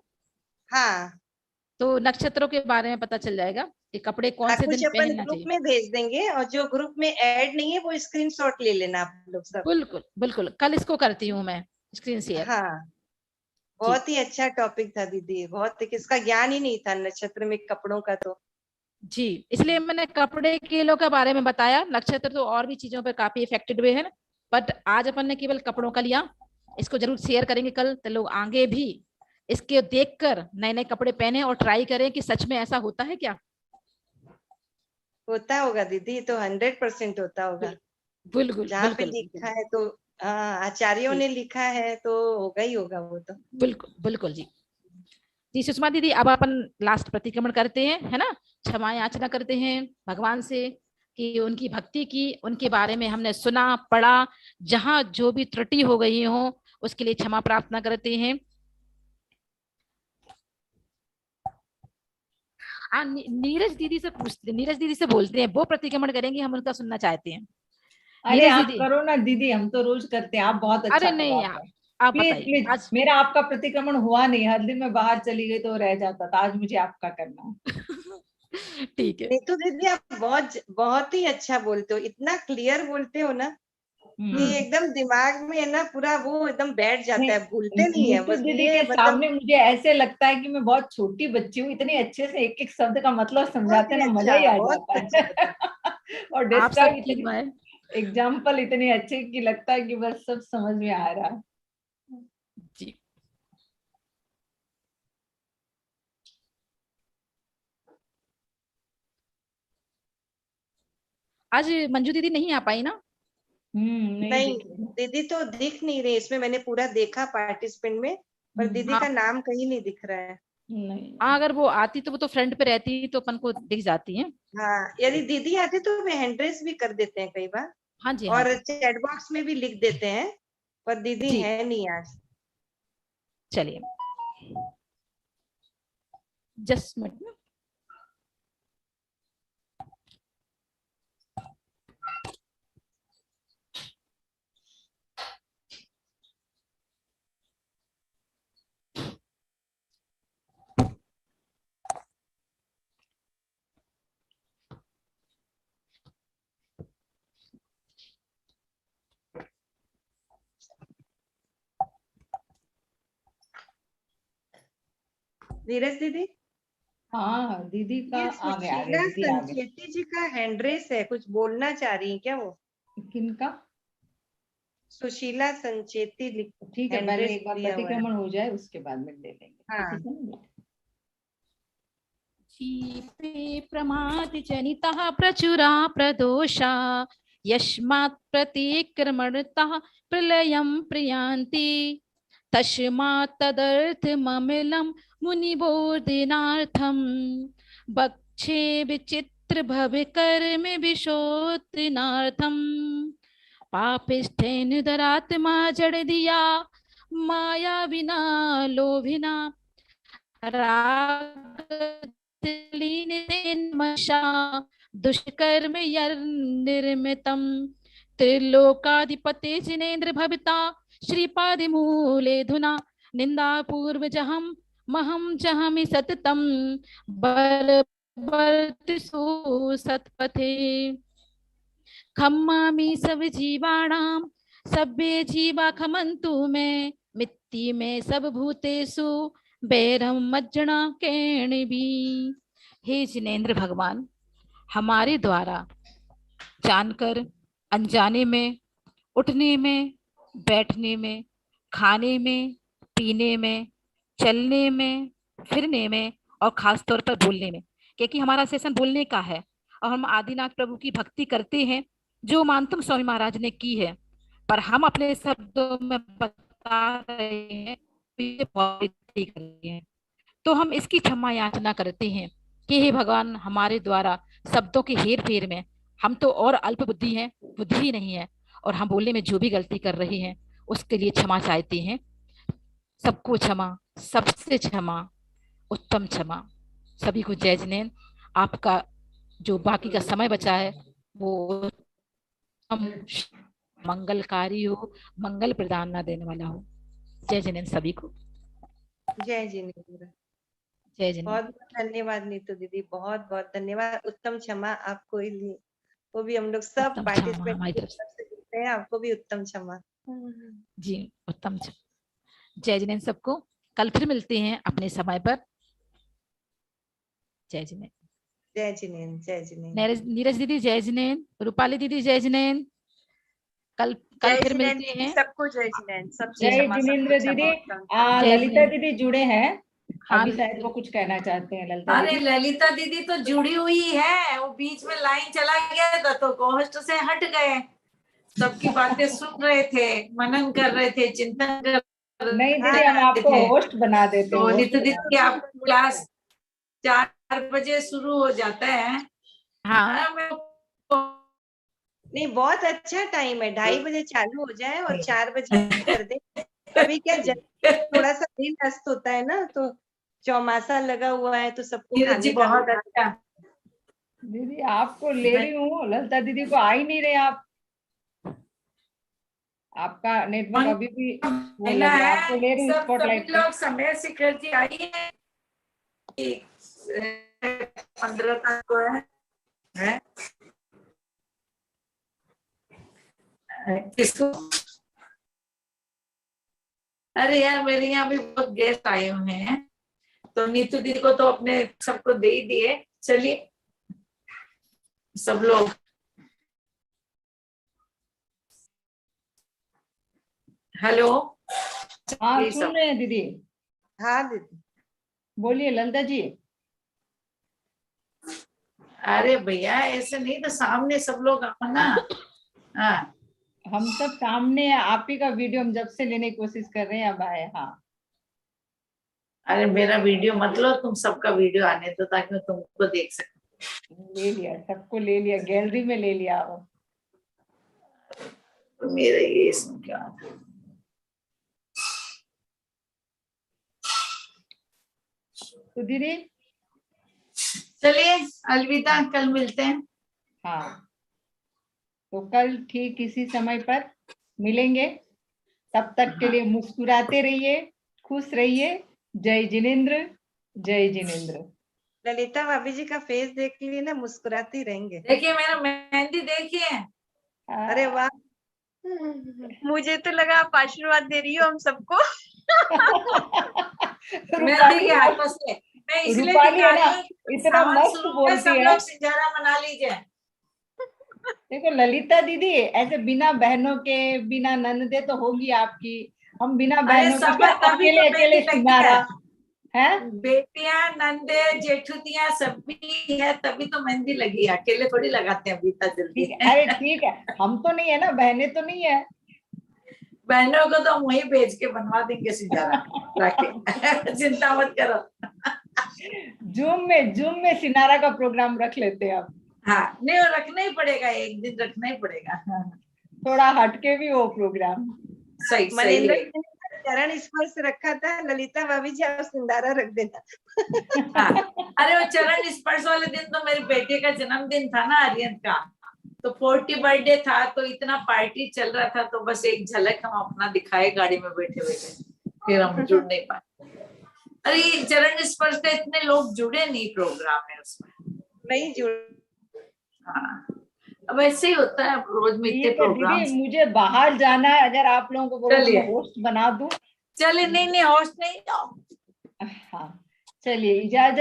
हाँ तो नक्षत्रों के बारे में पता चल जाएगा कि कपड़े कौन से कुछ दिन अपन पहनना ग्रुप चाहिए। में भेज देंगे और जो ग्रुप में ऐड नहीं है वो स्क्रीनशॉट ले लेना आप लोग सब। बिल्कुल बिल्कुल, कल इसको करती हूँ मैं स्क्रीन शेयर। हाँ बहुत ही अच्छा टॉपिक था दीदी, बहुत इसका ज्ञान ही नहीं था नक्षत्र में कपड़ों का। तो जी, इसलिए मैंने कपड़े केलों के बारे में बताया, नक्षत्र तो और भी चीजों पर काफी इफेक्टेड हुए हैं, बट आज अपन ने केवल कपड़ों का लिया। इसको जरूर शेयर करेंगे कल, तो लोग आगे भी इसके देखकर नए नए कपड़े पहने और ट्राई करें कि सच में ऐसा होता है क्या। होता होगा दीदी, तो 100% होता होगा। बिल्कुल जहाँ पे बिल्कुल लिखा है तो आचार्यों ने लिखा है तो होगा ही होगा वो तो। बिल्कुल बिल्कुल जी। जी सुषमा दीदी, अब अपन लास्ट प्रतिक्रमण करते हैं, है ना, क्षमा याचना करते हैं भगवान से कि उनकी भक्ति की, उनके बारे में हमने सुना पढ़ा, जहाँ जो भी त्रुटि हो गई हो उसके लिए क्षमा प्रार्थना करते हैं। नीरज दीदी से बोलते हैं, वो प्रतिक्रमण करेंगे, हम उनका सुनना चाहते हैं। अरे नीरज आप दीदी। करो ना दीदी, हम तो रोज करते हैं, आप बहुत अच्छा अरे नहीं, करवाते हैं। आप प्लीज बताइए प्लीज, आज। मेरा आपका प्रतिक्रमण हुआ नहीं, हर दिन मैं बाहर चली गई तो रह जाता था, आज मुझे आपका करना है। ठीक है। नीतू दीदी आप बहुत बहुत ही अच्छा बोलते हो, इतना क्लियर बोलते हो ना कि एकदम दिमाग में है ना पूरा वो एकदम बैठ जाता है, भूलते नहीं है। नीतू बस दीदी ये के मतलब सामने मुझे ऐसे लगता है कि मैं बहुत छोटी बच्ची हूँ, इतने अच्छे से एक एक शब्द का मतलब समझाते हैं ना, मजा ही आ बहुत जाता अच्छा है। और आप डिस्क्राइब सबकी इतने दुआएं। एग्जाम्पल इतने अच्छे कि लगता है कि बस सब समझ में आ रहा है। जी। आज मंजू दीदी नहीं आ पाई ना? नहीं नहीं, दिख रही। दीदी तो दिख नहीं रही इसमें, मैंने पूरा देखा पार्टिसिपेंट में, पर दीदी हाँ का नाम कहीं नहीं दिख रहा है। नहीं। हाँ, अगर वो आती तो वो तो फ्रंट पे रहती तो अपन को दिख जाती है। हाँ, यदि दीदी आती तो वे हैंड रेस भी कर देते हैं कई बार, हाँ जी, हाँ और जी। चैट बॉक्स में भी लिख देते हैं, पर दीदी जी है नहीं आज। चलिए, जस्ट मिनट में। नीरज दीदी, हाँ दीदी का ये आ गए, सुशीला दीदी आ गए। संचेती जी का हैंड रेस है, कुछ बोलना चाह रही है क्या वो? किनका? सुशीला संचेती ठीक है, हैंड पहले रेस एक बार दिया हुआ है। प्रतिक्रमण हो जाए उसके बाद में ले लेंगे। हाँ। ठीक है ना? क्षिपे प्रमादि जनितः प्रचुरा प्रदोषा यस्मात् प्रतिक्रमणतः प्रलयं प्रयान्ति तस्मात् तदर्थममिलं मुनिबोधनार्थं वक्षे विचित्र भविकर्म विशोधनार्थं पापिष्ठेन दरात्मा जड़ दिया माया विना लोभिना रागलीनमशा दुष्कर्म निर्मितम त्रिलोकाधिपते जिनेन्द्र भविता श्रीपादिमूले धुना निंदा पूर्वजहम महम जहमि सततम बरबर्तिषु सत्पथे खम्मामि सब जीवाणाम सभ्य जीवा खमंतु में मित्ति में सब भूतेषु बैरम मज्जना केण भी। हे जिनेन्द्र भगवान, हमारे द्वारा जानकर अनजाने में, उठने में, बैठने में, खाने में, पीने में, चलने में, फिरने में और खास तौर पर बोलने में, क्योंकि हमारा सेशन बोलने का है और हम आदिनाथ प्रभु की भक्ति करते हैं जो मानतम स्वामी महाराज ने की है, पर हम अपने शब्दों में बता रहे हैं तो हम इसकी क्षमा याचना करते हैं कि हे भगवान, हमारे द्वारा शब्दों के हेर फेर में हम तो और अल्प बुद्धि हैं, बुद्धि ही नहीं है, और हम बोलने में जो भी गलती कर रहे हैं उसके लिए क्षमा चाहते हैं। सबको क्षमा, सबसे क्षमा, उत्तम क्षमा। सभी को जय जिनेन्द्र। आपका जो बाकी का समय बचा है वो मंगलकारी हो, मंगल प्रदान ना देने वाला हो। जय जिनेन्द्र सभी को। जय जिनेन्द्र। जय जिनेन्द्र। बहुत बहुत धन्यवाद नीतू दीदी, बहुत बहुत धन्यवाद। उत्तम क्षमा आपको, वो भी हम लोग सब उत्तम क्षमा पार्टिसिपेंट हमारी की तरफ से। तरफ से देते हैं, आपको भी उत्तम क्षमा। जी, उत्तम क्षमा। जय जिनेन्द्र सबको। कल फिर मिलते हैं अपने समय पर। जय जिनेन्द्र। जय जिनेन्द्र, जय जिनेन्द्र। नीरज दीदी जय जिनेन्द्र, रूपाली दीदी जय जिनेन्द्र। कल कल जय फिर जिनेन्द्र मिलते दीदी, हैं। सबको जय जिनेन्द्र, सबसे जय क्षमा, जिनेन्द्र सबको दीदी। क्षमा। जय ललिता जिनेन्द्र। दीदी जुड़े हैं, हाँ, अभी शायद वो कुछ कहना चाहते हैं। ललिता अरे दीदी, ललिता दीदी तो जुड़ी हुई है, वो बीच में लाइन चला गया था तो होस्ट से हट गए, सबकी बातें सुन रहे थे, मनन कर रहे थे, चिंतन कर नहीं रहे दीदी, हम आपको थे। होस्ट बना देते तो हैं, होस्ट नीतू बना दीदी देते आप क्लास 4 बजे शुरू हो जाता है। हाँ, नहीं, बहुत अच्छा टाइम है, 2:30 बजे चालू हो जाए और 4 बजे कर दे, अभी क्या थोड़ा सा दिन अस्त होता है ना, तो चौमासा लगा हुआ है तो सबको नीरज खाने जी का बहुत होता है। अच्छा। दीदी आपको ले रही हूँ, ललिता दीदी को आ ही नहीं रहे आप। आपका नेटवर्क अभी भी वो महिला लग रहा है, है, आपको ले रही हूँ सब सभी स्पॉटलाइट पे। लोग समय से जी आई है 15 तारीख को है? किसको? अरे यार मेरे यहाँ भी बहुत गेस्ट आए हुए हैं, तो नीतू दीदी को तो अपने सबको दे ही दिए। चलिए सब लोग, हेलो। हाँ ये सुन सब रहे हैं दीदी, हाँ दीदी। बोलिए ललिता जी। अरे भैया ऐसे नहीं, तो सामने सब लोग आना। हाँ हम सब सामने, आप ही का वीडियो हम जब से लेने की कोशिश कर रहे हैं, अब आए। हाँ अरे मेरा वीडियो मत लो, तुम सबका वीडियो आने दो ताकि मैं तुमको देख सकूं। ले लिया, सबको ले लिया, गैलरी में ले लिया। वो तो मेरा ये इसमें क्या था? तो दीदी चलिए अलविदा, कल मिलते हैं। हाँ, तो कल ठीक इसी समय पर मिलेंगे। तब तक के लिए मुस्कुराते रहिए, खुश रहिए। जय जिनेंद्र, जय जिनेंद्र। ललिता भाभी जी का फेस देख के लिए ना मुस्कुराती रहेंगे। देखिए मेरा मेहंदी देखिए। अरे वाह। मुझे तो लगा आप आशीर्वाद दे रही हो हम सबको। मेहंदी के हाथों से मैं इसलिए रूपाली दिखा है ना, रही हूँ, इतना सावन मस्त शुरू में बोलती सब है। लोग सिंजारा मना लीजिए। देखो ललिता दीदी, ऐसे बिना बहनों के, बिना ननदे तो होगी आपकी, हम बिना अरे बहनों के सब है, सब तभी तो अकेले अकेले मेहंदी लगती सिंगारा है। है। बेटियां, नंदे, जेठुतियां सभी है, तभी तो मेहंदी लगी है। अकेले थोड़ी लगाते हैं बीता जल्दी। ठीक है, अरे ठीक है, हम तो नहीं है ना, बहनें तो नहीं है। बहनों को तो हम वहीं भेज के बनवा देंगे सिंजारा लाके। चिंता मत करो। जूम में सिनारा का प्रोग्राम रख लेते हैं अब। हाँ नहीं, वो रखना ही पड़ेगा, एक दिन रखना ही पड़ेगा। थोड़ा हटके भी हो प्रोग्राम। सही मनिंदर है। जी ने चरण स्पर्श रखा था, ललिता भाभी जी आप सिंदारा रख देना। हाँ अरे वो चरण स्पर्श वाले दिन तो मेरी बेटे का जन्मदिन था ना, आर्यन का, तो 40 बर्थडे था, तो इतना पार्टी चल रहा था, तो बस एक झलक हम अपना दिखाए गाड़ी में बैठे बैठे, फिर हम जुड़ नहीं पाए। अरे ये चरण स्पर्श का इतने लोग जुड़े नहीं, प्रोग्राम है उसमें नहीं जुड़। हाँ अब ऐसे ही होता है, रोज में इतने ठीक है प्रोग्राम। दीदी, मुझे बाहर जाना है, अगर आप लोगों को बोलो तो चलिए। मैं होस्ट बना दूं। चलिए नहीं नहीं, होस्ट नहीं। हाँ चलिए, इजाजत।